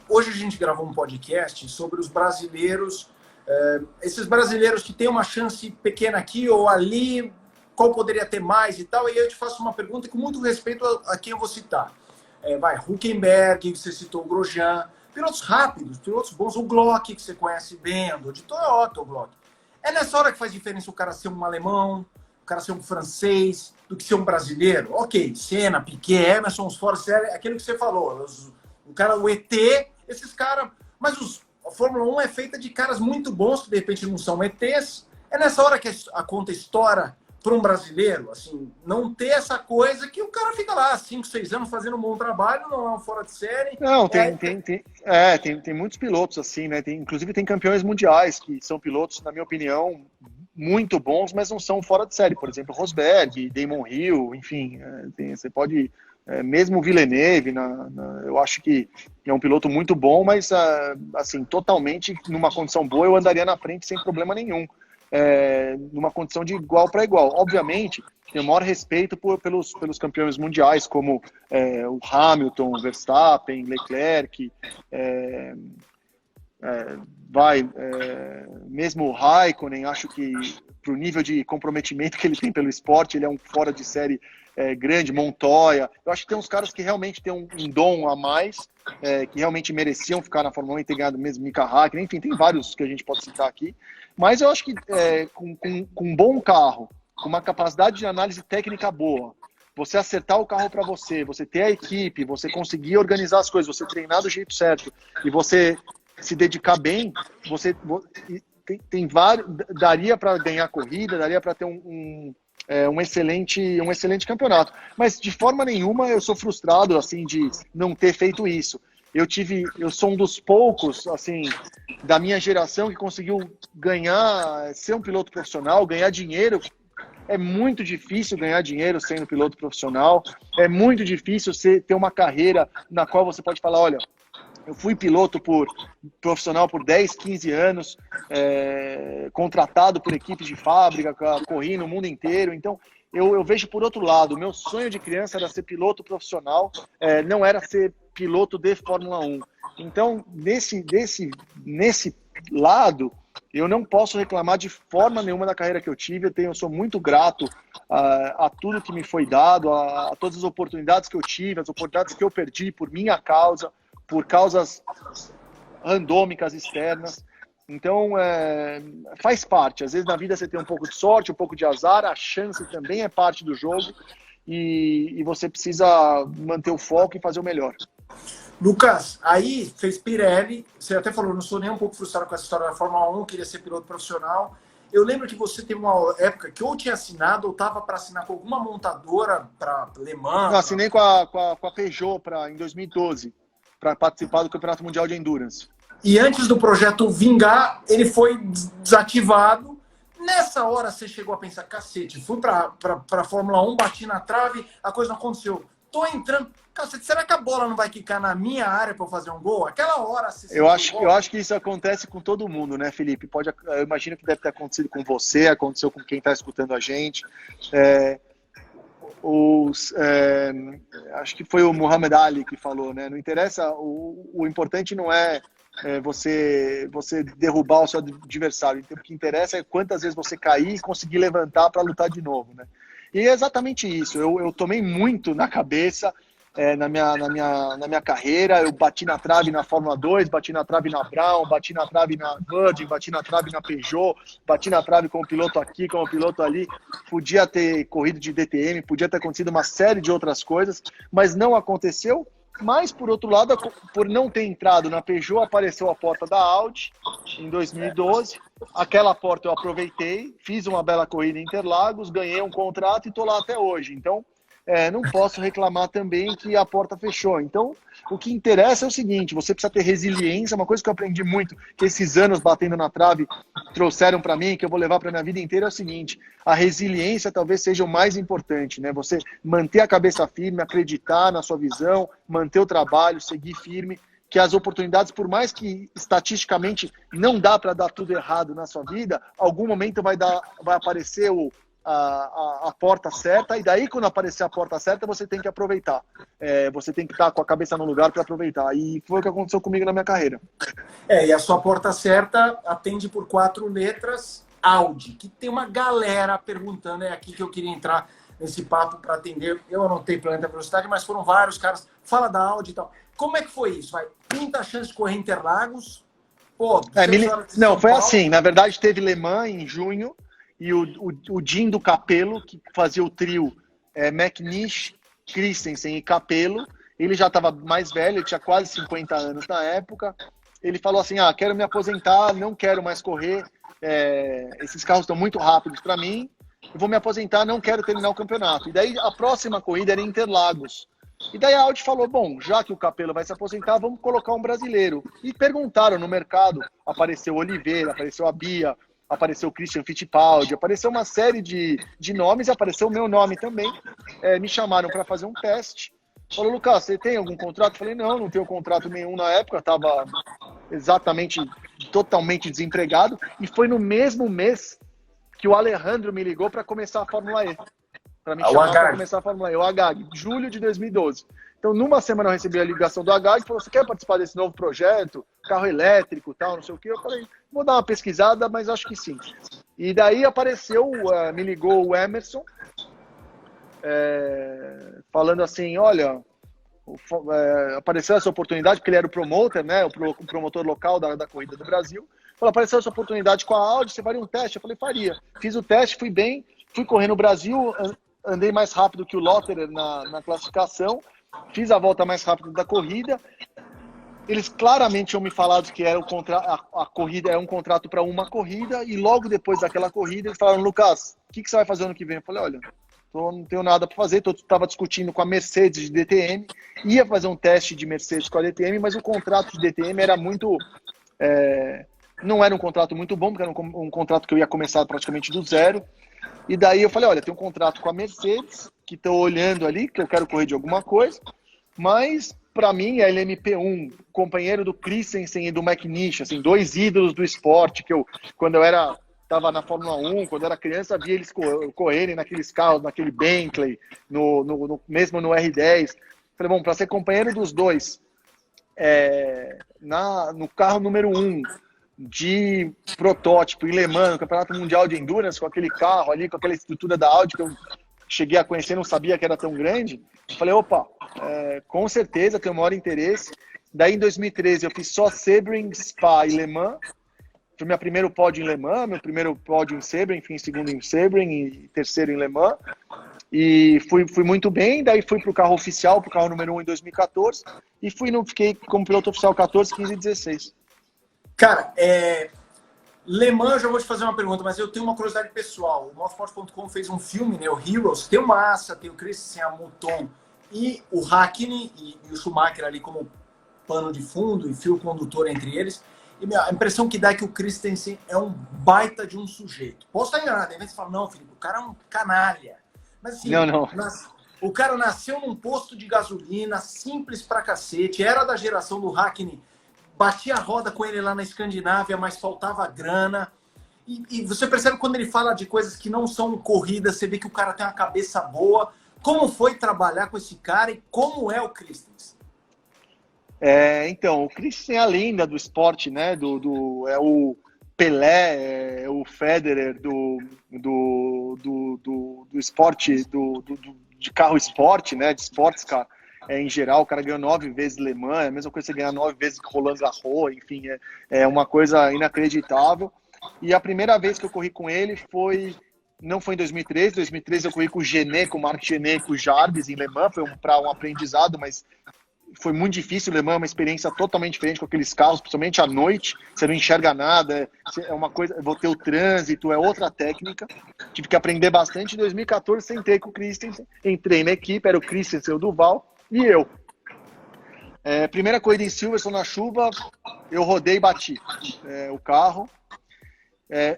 Speaker 2: hoje a gente gravou um podcast sobre os brasileiros. Esses brasileiros que têm uma chance pequena aqui ou ali, qual poderia ter mais e tal, e eu te faço uma pergunta com muito respeito a quem eu vou citar. Hülkenberg, você citou o Grosjean, pilotos rápidos, pilotos bons, o Glock, que você conhece bem, andou de Toyota, o Glock. É nessa hora que faz diferença o cara ser um alemão, o cara ser um francês, do que ser um brasileiro? Ok, Senna, Piquet, Emerson, os Ford, aquilo que você falou, o cara, o ET, esses caras, mas a Fórmula 1 é feita de caras muito bons que de repente não são ETs. É nessa hora que a conta estoura para um brasileiro, assim, não ter essa coisa que o cara fica lá 5, 6 anos fazendo um bom trabalho, não é um fora de série.
Speaker 3: Não, tem muitos pilotos assim, né? Inclusive tem campeões mundiais que são pilotos, na minha opinião, muito bons, mas não são fora de série. Por exemplo, Rosberg, Damon Hill, enfim, você pode... mesmo o Villeneuve, eu acho que é um piloto muito bom, mas assim, totalmente numa condição boa eu andaria na frente sem problema nenhum, numa condição de igual para igual. Obviamente, tenho o maior respeito pelos campeões mundiais, como o Hamilton, Verstappen, Leclerc, mesmo o Raikkonen. Acho que pro nível de comprometimento que ele tem pelo esporte, ele é um fora de série grande. Montoya, eu acho que tem uns caras que realmente têm um dom a mais, que realmente mereciam ficar na Fórmula 1 e ter ganhado mesmo. Mika Hakkinen, enfim, tem vários que a gente pode citar aqui, mas eu acho que com um bom carro, com uma capacidade de análise técnica boa, você acertar o carro para você ter a equipe, você conseguir organizar as coisas, você treinar do jeito certo e você se dedicar bem, você tem vários, daria para ganhar corrida, daria para ter um excelente campeonato. Mas de forma nenhuma eu sou frustrado assim de não ter feito isso. Eu sou um dos poucos assim da minha geração que conseguiu ser um piloto profissional, ganhar dinheiro. É muito difícil ganhar dinheiro sendo piloto profissional. É muito difícil ter uma carreira na qual você pode falar, olha, eu fui piloto profissional por 10, 15 anos, contratado por equipes de fábrica, corri no mundo inteiro. Então, eu vejo por outro lado, o meu sonho de criança era ser piloto profissional, não era ser piloto de Fórmula 1. Então, nesse lado, eu não posso reclamar de forma nenhuma da carreira que eu tive. Eu sou muito grato a tudo que me foi dado, a todas as oportunidades que eu tive, as oportunidades que eu perdi por minha causa, por causas randômicas externas. Então, faz parte. Às vezes na vida você tem um pouco de sorte, um pouco de azar, a chance também é parte do jogo e você precisa manter o foco e fazer o melhor.
Speaker 2: Lucas, aí fez Pirelli, você até falou, não sou nem um pouco frustrado com essa história da Fórmula 1, queria ser piloto profissional. Eu lembro que você teve uma época que ou tinha assinado ou estava para assinar com alguma montadora para Le Mans.
Speaker 3: Não, assinei com a Peugeot em 2012. Para participar do Campeonato Mundial de Endurance.
Speaker 2: E antes do projeto vingar, ele foi desativado. Nessa hora você chegou a pensar, cacete, fui para a Fórmula 1, bati na trave, a coisa não aconteceu. Tô entrando, cacete, será que a bola não vai quicar na minha área para eu fazer um gol? Aquela hora...
Speaker 3: Eu acho que isso acontece com todo mundo, né, Felipe? Eu imagino que deve ter acontecido com você, aconteceu com quem está escutando a gente. Acho que foi o Muhammad Ali que falou, né? Não interessa, o importante não é você derrubar o seu adversário. O que interessa é quantas vezes você cair e conseguir levantar para lutar de novo, né? E é exatamente isso. Eu tomei muito na cabeça, na minha carreira. Eu bati na trave na Fórmula 2, bati na trave na Brown, bati na trave na Virgin, bati na trave na Peugeot, bati na trave com o piloto aqui, com o piloto ali. Podia ter corrido de DTM, podia ter acontecido uma série de outras coisas, mas não aconteceu. Mas, por outro lado, por não ter entrado na Peugeot, apareceu a porta da Audi em 2012. Aquela porta eu aproveitei, fiz uma bela corrida em Interlagos, ganhei um contrato e estou lá até hoje. Então, não posso reclamar também que a porta fechou. Então, o que interessa é o seguinte, você precisa ter resiliência, uma coisa que eu aprendi muito, que esses anos batendo na trave trouxeram para mim, que eu vou levar para minha vida inteira, é o seguinte, a resiliência talvez seja o mais importante, né? Você manter a cabeça firme, acreditar na sua visão, manter o trabalho, seguir firme, que as oportunidades, por mais que estatisticamente não dá para dar tudo errado na sua vida, algum momento vai aparecer a porta certa, e daí quando aparecer a porta certa você tem que aproveitar, você tem que estar com a cabeça no lugar para aproveitar, e foi o que aconteceu comigo na minha carreira.
Speaker 2: E a sua porta certa atende por 4 letras, Audi, que tem uma galera perguntando, é aqui que eu queria entrar nesse papo para atender, eu anotei Planeta Velocidade, mas foram vários caras, fala da Audi e tal. Como é que foi isso? Muita chance de correr Interlagos?
Speaker 3: Não, foi assim, na verdade teve Le Mans em junho, e o Jim do Capello, que fazia o trio McNish, Christensen e Capello, ele já estava mais velho, ele tinha quase 50 anos na época, ele falou assim, quero me aposentar, não quero mais correr, esses carros estão muito rápidos para mim, eu vou me aposentar, não quero terminar o campeonato. E daí a próxima corrida era em Interlagos. E daí a Audi falou, bom, já que o Capello vai se aposentar, vamos colocar um brasileiro. E perguntaram no mercado, apareceu o Oliveira, apareceu a Bia, apareceu o Christian Fittipaldi, apareceu uma série de nomes, e apareceu o meu nome também. Me chamaram para fazer um teste. Falou, Lucas, você tem algum contrato? Eu falei, não tenho contrato nenhum na época, estava totalmente desempregado. E foi no mesmo mês que o Alejandro me ligou para começar a Fórmula E. Para me chamar para começar a Fórmula E, o HAG, julho de 2012. Então, numa semana eu recebi a ligação do HAG e falou, você quer participar desse novo projeto? Carro elétrico, tal, não sei o quê. Eu falei, vou dar uma pesquisada, mas acho que sim. E daí apareceu, me ligou o Emerson, falando assim, olha, apareceu essa oportunidade, porque ele era o promoter, né, o promotor local da Corrida do Brasil. Falou, apareceu essa oportunidade com a Audi, você faria um teste? Eu falei, faria. Fiz o teste, fui bem, fui correr no Brasil, andei mais rápido que o Lotterer na classificação, fiz a volta mais rápida da corrida. Eles claramente tinham me falado que era a corrida era um contrato para uma corrida, e logo depois daquela corrida eles falaram, Lucas, o que você vai fazer ano que vem? Eu falei, olha, não tenho nada para fazer, estava discutindo com a Mercedes de DTM, ia fazer um teste de Mercedes com a DTM, mas o contrato de DTM era muito... não era um contrato muito bom, porque era um contrato que eu ia começar praticamente do zero. E daí eu falei, olha, tem um contrato com a Mercedes, que estou olhando ali, que eu quero correr de alguma coisa, mas para mim a LMP1, companheiro do Christensen e do McNish, assim, 2 ídolos do esporte, que quando eu estava na Fórmula 1, quando eu era criança, via eles correrem naqueles carros, naquele Bentley, mesmo no R10. Falei, bom, para ser companheiro dos dois, no carro número 1, de protótipo em Le Mans, no Campeonato Mundial de Endurance, com aquele carro ali, com aquela estrutura da Audi que eu cheguei a conhecer, não sabia que era tão grande. Falei, opa, com certeza, tenho o maior interesse. Daí em 2013 eu fiz só Sebring, Spa e Le Mans. Foi meu primeiro pódio em Le Mans, meu primeiro pódio em Sebring, enfim, segundo em Sebring e terceiro em Le Mans. E fui muito bem, daí fui para o carro oficial, para o carro número 1 em 2014, e fiquei como piloto oficial 14, 15 e 16.
Speaker 2: Cara, Le Mans, eu já vou te fazer uma pergunta, mas eu tenho uma curiosidade pessoal. O motorsport.com fez um filme, né, o Heroes, tem o Massa, tem o Christian Hamilton e o Hakkinen e o Schumacher ali como pano de fundo e fio condutor entre eles. E a impressão que dá é que o Christensen é um baita de um sujeito. Posso estar enganado, às vezes você fala, não, Felipe, o cara é um canalha. Mas assim,
Speaker 3: não.
Speaker 2: O cara nasceu num posto de gasolina, simples pra cacete, era da geração do Hakkinen, batia a roda com ele lá na Escandinávia, mas faltava grana. E você percebe quando ele fala de coisas que não são corridas, você vê que o cara tem uma cabeça boa. Como foi trabalhar com esse cara e como é o Christensen?
Speaker 3: Então, o Christensen é a lenda do esporte, né? É o Pelé, é o Federer do esporte, de carro esporte, né? De sports car. em geral. O cara ganhou 9 vezes Le Mans, é a mesma coisa que você ganhar 9 vezes Roland Garros, enfim, é uma coisa inacreditável. E a primeira vez que eu corri com ele não foi em 2013. Em 2013 eu corri com o Gené, com o Marc Gené, com o Jarvis em Le Mans, foi para um aprendizado, mas foi muito difícil. O Le Mans é uma experiência totalmente diferente com aqueles carros, principalmente à noite, você não enxerga nada, é uma coisa, vou ter o trânsito, é outra técnica. Tive que aprender bastante. Em 2014 sentei com o Christensen, entrei na equipe, era o Christensen, o Duval e eu. Primeira corrida em Silverstone na chuva, eu rodei e bati o carro.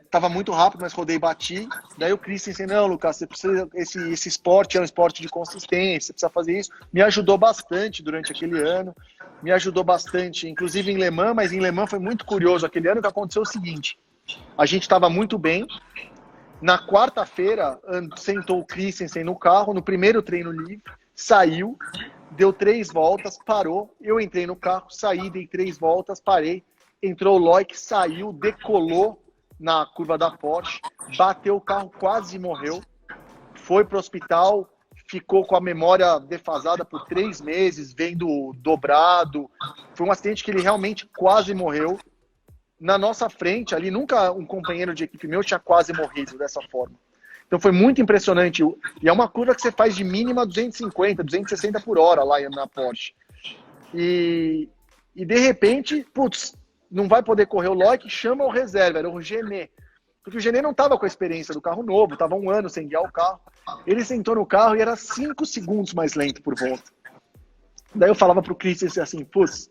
Speaker 3: Tava muito rápido, mas rodei e bati. Daí o Christensen, não, Lucas, você precisa, esse esporte é um esporte de consistência, você precisa fazer isso. Me ajudou bastante durante aquele ano, me ajudou bastante, inclusive em Le Mans, mas em Le Mans foi muito curioso. Aquele ano que aconteceu o seguinte, a gente estava muito bem. Na quarta-feira, sentou o Christensen no carro, no primeiro treino livre, saiu, deu 3 voltas, parou. Eu entrei no carro, saí, dei 3 voltas, parei. Entrou o Loic, saiu, decolou na curva da Porsche, bateu o carro, quase morreu, foi para o hospital, ficou com a memória defasada por 3 meses, vendo dobrado. Foi um acidente que ele realmente quase morreu. Na nossa frente ali, nunca um companheiro de equipe meu tinha quase morrido dessa forma. Então foi muito impressionante. E é uma curva que você faz de mínima 250, 260 por hora lá na Porsche. E de repente, putz, não vai poder correr o Loic, chama o reserva, era o Gené. Porque o Gené não estava com a experiência do carro novo, estava 1 ano sem guiar o carro. Ele sentou no carro e era 5 segundos mais lento por volta. Daí eu falava pro Christensen assim, putz,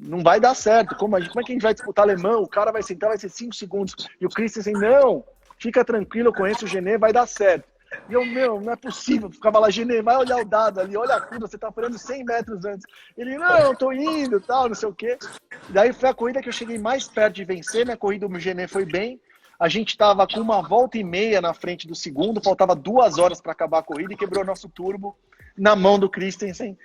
Speaker 3: não vai dar certo. Como é que a gente vai disputar alemão? O cara vai sentar, vai ser 5 segundos. E o Christensen, não, fica tranquilo, eu conheço o Gené, vai dar certo. E eu, não é possível. Ficava lá, Gené, vai olhar o dado ali, olha a curva, você tá parando 100 metros antes. Ele, não, tô indo, tal, não sei o quê. E daí foi a corrida que eu cheguei mais perto de vencer. Minha corrida do Gené foi bem. A gente tava com 1 volta e meia na frente do segundo, faltava 2 horas para acabar a corrida e quebrou nosso turbo na mão do Christensen.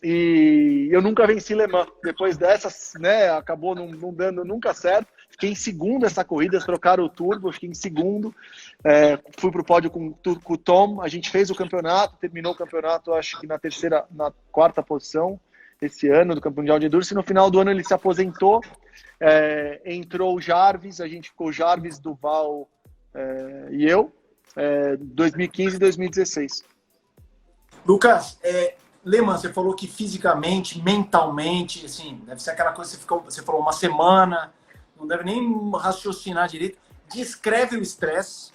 Speaker 3: E eu nunca venci Le Mans. Depois dessas, né, acabou não dando nunca certo. Fiquei em segundo essa corrida, trocaram o turbo, fiquei em segundo. Fui pro pódio com o Tom, a gente fez o campeonato, terminou o campeonato, acho que na 4ª posição esse ano do Campeonato Mundial de Endurance. No final do ano ele se aposentou, entrou o Jarvis, a gente ficou Jarvis, Duval e eu, 2015 e 2016.
Speaker 2: Lucas, Le Mans, você falou que fisicamente, mentalmente, assim, deve ser aquela coisa que você falou 1 semana, não deve nem raciocinar direito. Descreve o estresse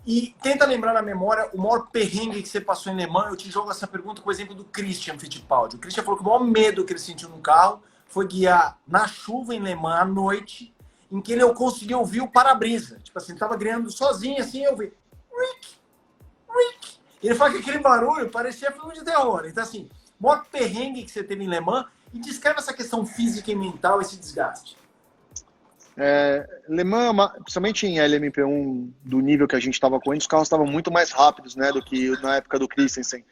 Speaker 2: e tenta lembrar na memória o maior perrengue que você passou em Le Mans. Eu te jogo essa pergunta com o exemplo do Christian Fittipaldi. O Christian falou que o maior medo que ele sentiu no carro foi guiar na chuva em Le Mans à noite, em que ele não conseguia ouvir o para-brisa. Tipo assim, ele estava guiando sozinho, assim, eu ouvi Rick. Ele fala que aquele barulho parecia filme de terror. Então, assim, o maior perrengue que você teve em Le Mans, e descreve essa questão física e mental, esse desgaste.
Speaker 3: Le Mans, principalmente em LMP1, do nível que a gente estava correndo, os carros estavam muito mais rápidos, né, do que na época do Christensen.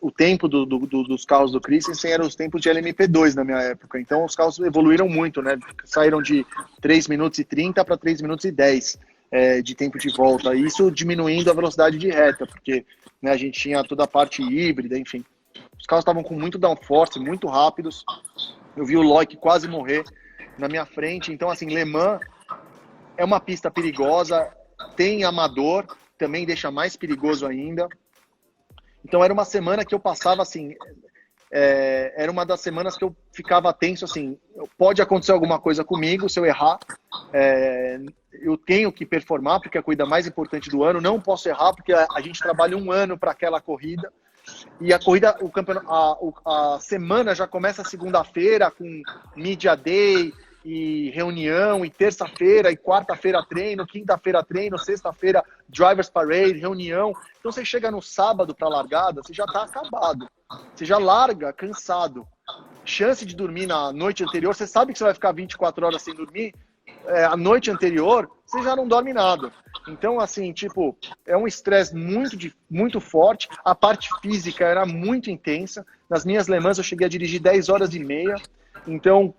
Speaker 3: O tempo dos carros do Christensen eram os tempos de LMP2 na minha época. Então os carros evoluíram muito, né? Saíram de 3 minutos e 30 para 3 minutos e 10 de tempo de volta. Isso diminuindo a velocidade de reta, porque, né, a gente tinha toda a parte híbrida, enfim. Os carros estavam com muito downforce, muito rápidos. Eu vi o Loic quase morrer na minha frente. Então, assim, Le Mans é uma pista perigosa, tem amador, também deixa mais perigoso ainda. Então, era uma semana que eu passava, assim, era uma das semanas que eu ficava tenso, assim, pode acontecer alguma coisa comigo se eu errar, eu tenho que performar, porque é a corrida mais importante do ano, não posso errar, porque a gente trabalha 1 ano para aquela corrida. E a corrida, a semana já começa segunda-feira com Media Day e reunião, e terça-feira e quarta-feira treino, quinta-feira treino, sexta-feira Drivers Parade, reunião. Então você chega no sábado para a largada, você já está acabado. Você já larga cansado. Chance de dormir na noite anterior, você sabe que você vai ficar 24 horas sem dormir, a noite anterior, você já não dorme nada. Então, assim, tipo, é um estresse muito forte. A parte física era muito intensa. Nas minhas Le Mans eu cheguei a dirigir 10 horas e meia. Então,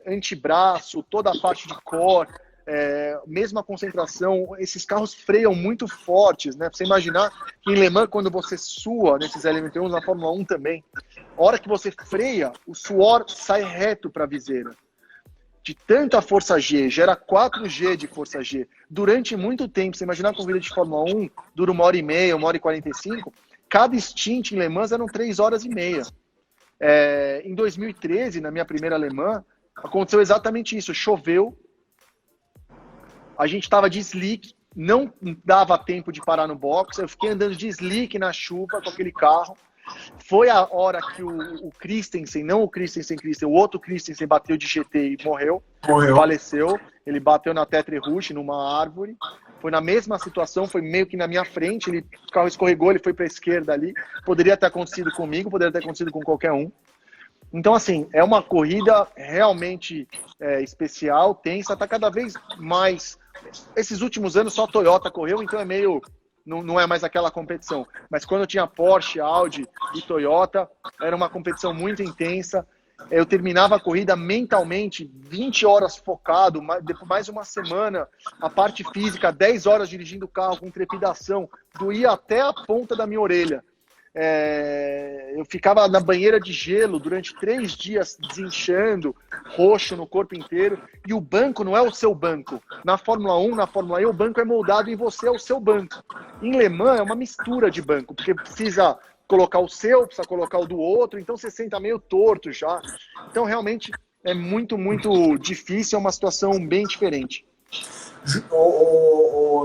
Speaker 3: antebraço, toda a parte de core, mesma concentração, esses carros freiam muito fortes, né? Você imaginar que em Le Mans, quando você sua nesses LMP1, na Fórmula 1 também, a hora que você freia, o suor sai reto para a viseira. De tanta força G, gera 4G de força G. Durante muito tempo, você imaginar a corrida de Fórmula 1 dura 1h30, 1h45, cada stint em Le Mans eram 3h30. Em 2013, na minha primeira Le Mans, aconteceu exatamente isso. Choveu, a gente estava de slick, não dava tempo de parar no box, eu fiquei andando de slick na chuva com aquele carro. Foi a hora que o Christensen, não o Christensen, o outro Christensen bateu de GT e morreu. Faleceu. Ele bateu na Tetre Rouge, numa árvore. Foi na mesma situação, foi meio que na minha frente. O carro escorregou, ele foi para a esquerda ali. Poderia ter acontecido comigo, poderia ter acontecido com qualquer um. Então, assim, é uma corrida realmente especial, tensa, está cada vez mais. Esses últimos anos só a Toyota correu, então é meio. Não é mais aquela competição. Mas quando tinha Porsche, Audi e Toyota, era uma competição muito intensa. Eu terminava a corrida mentalmente, 20 horas focado, mais de uma semana, a parte física, 10 horas dirigindo o carro com trepidação, doía até a ponta da minha orelha. Eu ficava na banheira de gelo durante 3 dias desinchando, roxo no corpo inteiro, e o banco não é o seu banco. Na Fórmula 1, na Fórmula E, o banco é moldado e você é o seu banco. Em Le Mans é uma mistura de banco, porque precisa colocar o seu, precisa colocar o do outro, então você senta meio torto já. Então realmente é muito, muito difícil, é uma situação bem diferente.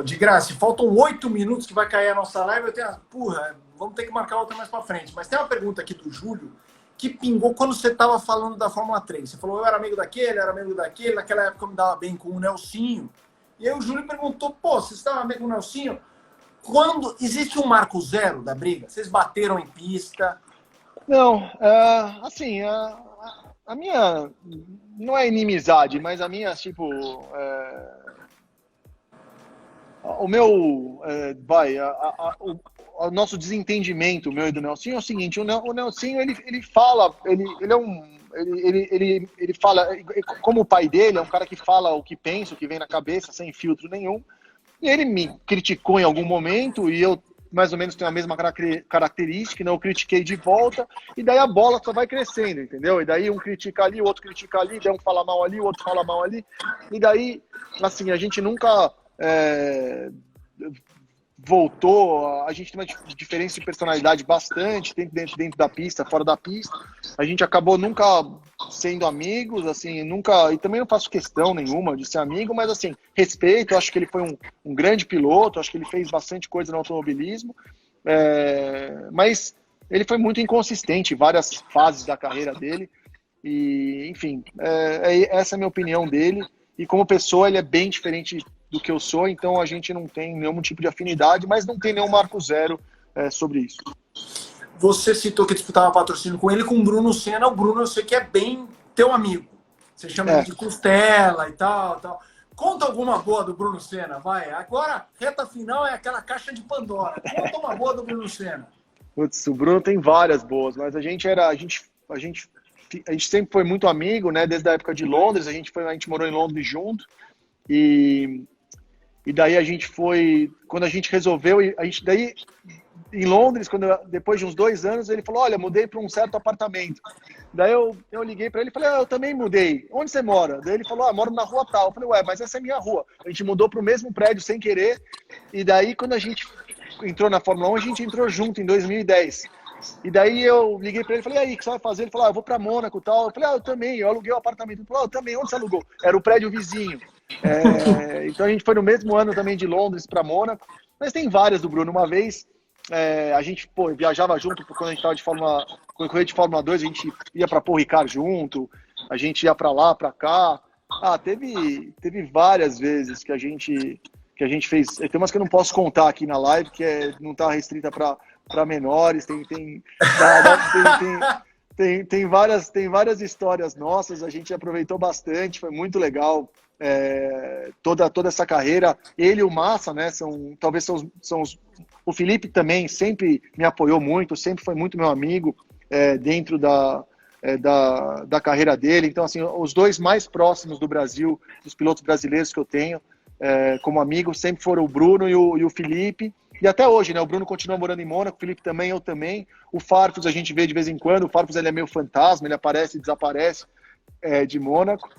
Speaker 2: De graça, faltam 8 minutos que vai cair a nossa live. Vamos ter que marcar outra mais pra frente. Mas tem uma pergunta aqui do Júlio que pingou quando você estava falando da Fórmula 3. Você falou, eu era amigo daquele, naquela época eu me dava bem com o Nelsinho. E aí o Júlio perguntou, você estava amigo com o Nelsinho? Quando existe um marco zero da briga? Vocês bateram em pista?
Speaker 3: Não, assim, a minha, não é inimizade, mas a minha, tipo, o meu, o nosso desentendimento, o meu e do Nelsinho, é o seguinte: o Nelsinho, ele fala, ele fala, como o pai dele, é um cara que fala o que pensa, o que vem na cabeça, sem filtro nenhum, e ele me criticou em algum momento, e eu mais ou menos tenho a mesma característica, né? Eu critiquei de volta, e daí a bola só vai crescendo, entendeu? E daí um critica ali, o outro critica ali, daí um fala mal ali, o outro fala mal ali, e daí, assim, a gente nunca voltou, a gente tem uma diferença de personalidade bastante, dentro da pista, fora da pista, a gente acabou nunca sendo amigos, assim, nunca, e também não faço questão nenhuma de ser amigo, mas assim, respeito, acho que ele foi um grande piloto, acho que ele fez bastante coisa no automobilismo, mas ele foi muito inconsistente em várias fases da carreira dele, e enfim, essa é a minha opinião dele, e como pessoa ele é bem diferente do que eu sou, então a gente não tem nenhum tipo de afinidade, mas não tem nenhum marco zero sobre isso.
Speaker 2: Você citou que disputava patrocínio com ele, com o Bruno Senna. O Bruno, eu sei que é bem teu amigo. Você chama ele de costela e tal. Conta alguma boa do Bruno Senna, vai. Agora, reta final é aquela caixa de Pandora. Conta uma boa do Bruno Senna.
Speaker 3: Putz, o Bruno tem várias boas, mas a gente sempre foi muito amigo, né? Desde a época de Londres, a gente morou em Londres junto. E daí a gente foi, quando a gente resolveu, daí em Londres, depois de uns 2 anos, ele falou, olha, mudei para um certo apartamento. Daí eu liguei para ele e falei, eu também mudei. Onde você mora? Daí ele falou, moro na rua tal. Eu falei, mas essa é minha rua. A gente mudou para o mesmo prédio sem querer. E daí, quando a gente entrou na Fórmula 1, a gente entrou junto em 2010. E daí eu liguei para ele e falei, aí, o que você vai fazer? Ele falou, eu vou para Mônaco e tal. Eu falei, eu também, eu aluguei o apartamento. Ele falou, eu também, onde você alugou? Era o prédio vizinho. Então a gente foi no mesmo ano também de Londres para Mônaco, mas tem várias do Bruno. Uma vez a gente viajava junto, quando a gente estava de Fórmula 2, a gente ia para Paul Ricard junto, a gente ia para lá, para cá. Teve várias vezes que a gente fez. Tem umas que eu não posso contar aqui na live, que não está restrita para menores. Tem várias histórias nossas, a gente aproveitou bastante, foi muito legal. Toda essa carreira, ele e o Massa, né, talvez são o Felipe também sempre me apoiou muito, sempre foi muito meu amigo dentro da carreira dele. Então, assim, os dois mais próximos do Brasil, dos pilotos brasileiros que eu tenho como amigo, sempre foram o Bruno e o Felipe. E até hoje, né? O Bruno continua morando em Mônaco, o Felipe também, eu também. O Farfus a gente vê de vez em quando. O Farfus ele é meio fantasma, ele aparece e desaparece de Mônaco.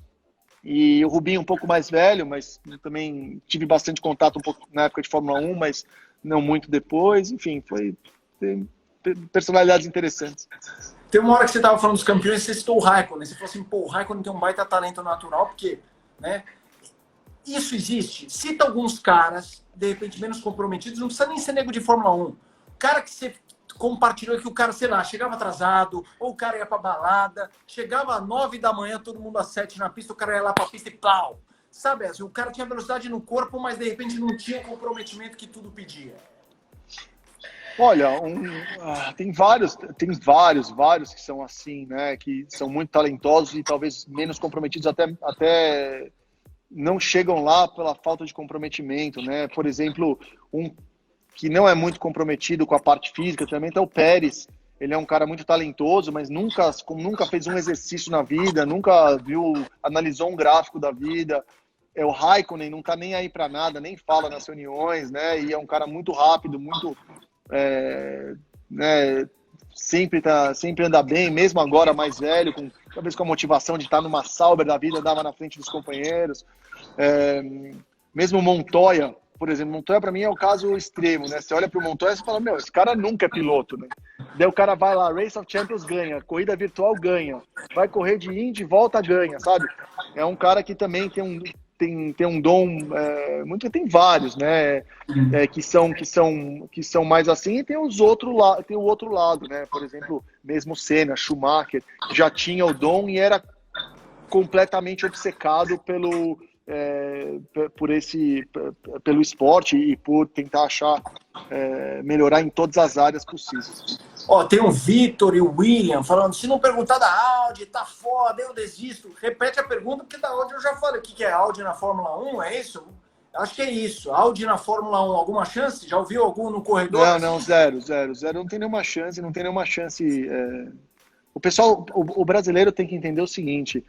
Speaker 3: E o Rubinho um pouco mais velho, mas também tive bastante contato um pouco na época de Fórmula 1, mas não muito depois. Enfim, tem personalidades interessantes.
Speaker 2: Tem uma hora que você estava falando dos campeões, você citou o Raikkonen. Você falou assim, pô, o Raikkonen tem um baita talento natural, porque, né? Isso existe. Cita alguns caras, de repente, menos comprometidos, não precisa nem ser nego de Fórmula 1. O cara que você compartilhou que o cara, sei lá, chegava atrasado, ou o cara ia pra balada, chegava às 9 da manhã, todo mundo às 7 na pista, o cara ia lá pra pista e pau. Sabe, assim, o cara tinha velocidade no corpo, mas de repente não tinha o comprometimento que tudo pedia.
Speaker 3: Olha, tem vários que são assim, né? Que são muito talentosos e talvez menos comprometidos, até não chegam lá pela falta de comprometimento, né? Por exemplo, um que não é muito comprometido com a parte física também é o Pérez. Ele é um cara muito talentoso, mas nunca fez um exercício na vida, nunca analisou um gráfico da vida. O Raikkonen não tá nem aí para nada, nem fala nas reuniões, né? E é um cara muito rápido, muito né, sempre anda bem, mesmo agora mais velho, talvez com a motivação de estar numa Sauber da vida, andava na frente dos companheiros. Mesmo Montoya, por exemplo, Montoya para mim é o caso extremo, né? Você olha para o Montoya e fala, meu, esse cara nunca é piloto, né? Daí o cara vai lá, Race of Champions ganha, corrida virtual ganha, vai correr de Indy, volta ganha, sabe? É um cara que também tem um dom muito, tem vários, né? Que são mais assim, e tem o outro lado, né? Por exemplo, mesmo Senna, Schumacher, já tinha o dom e era completamente obcecado pelo esporte e por tentar melhorar em todas as áreas possíveis.
Speaker 2: Ó, tem o Vitor e o William falando, se não perguntar da Audi, tá foda, eu desisto. Repete a pergunta, porque da Audi eu já falei. O que é Audi na Fórmula 1? É isso? Acho que é isso. Audi na Fórmula 1, alguma chance? Já ouviu algum no corredor?
Speaker 3: Não, zero. Não tem nenhuma chance. O pessoal, o brasileiro tem que entender o seguinte,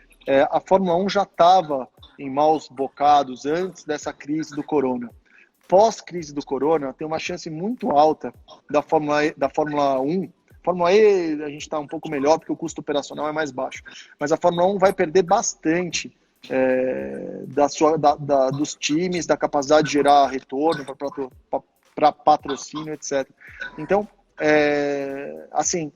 Speaker 3: a Fórmula 1 já estava em maus bocados antes dessa crise do corona. Pós-crise do corona, tem uma chance muito alta da Fórmula 1. Fórmula E a gente está um pouco melhor porque o custo operacional é mais baixo. Mas a Fórmula 1 vai perder bastante dos times, da capacidade de gerar retorno para patrocínio, etc. Então, assim,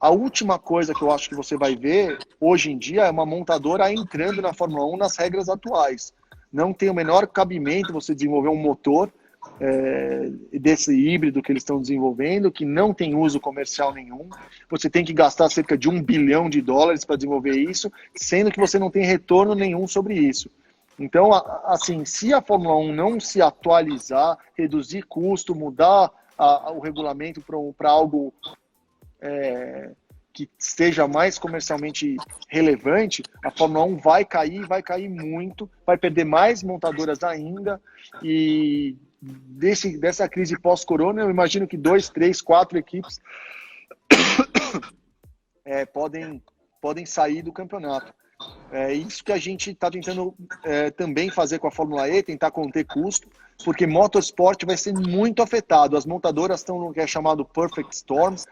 Speaker 3: a última coisa que eu acho que você vai ver hoje em dia é uma montadora entrando na Fórmula 1 nas regras atuais. Não tem o menor cabimento você desenvolver um motor desse híbrido que eles estão desenvolvendo, que não tem uso comercial nenhum. Você tem que gastar cerca de $1 bilhão para desenvolver isso, sendo que você não tem retorno nenhum sobre isso. Então, assim, se a Fórmula 1 não se atualizar, reduzir custo, mudar o regulamento para algo que seja mais comercialmente relevante, a Fórmula 1 vai cair muito, vai perder mais montadoras ainda, e dessa crise pós-corona, eu imagino que 2, 3, 4 equipes podem sair do campeonato. É isso que a gente está tentando também fazer com a Fórmula E, tentar conter custo, porque motorsport vai ser muito afetado. As montadoras estão no que é chamado Perfect Storms,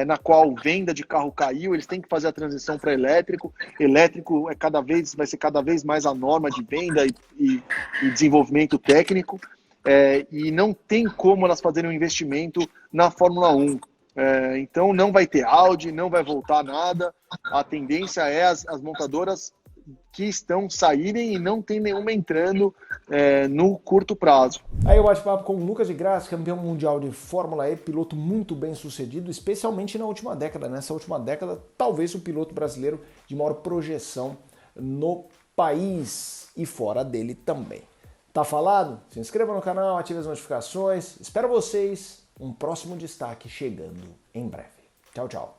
Speaker 3: na qual venda de carro caiu, eles têm que fazer a transição para elétrico. Elétrico vai ser cada vez mais a norma de venda e desenvolvimento técnico, e não tem como elas fazerem um investimento na Fórmula 1. Então não vai ter Audi, não vai voltar nada. A tendência é as montadoras que estão saírem e não tem nenhuma entrando no curto prazo.
Speaker 1: Aí eu bate-papo com o Lucas de Grassi, campeão mundial de Fórmula E, piloto muito bem sucedido, especialmente na última década. Nessa última década, talvez o piloto brasileiro de maior projeção no país e fora dele também. Tá falado? Se inscreva no canal, ative as notificações. Espero vocês. Um próximo destaque chegando em breve. Tchau, tchau.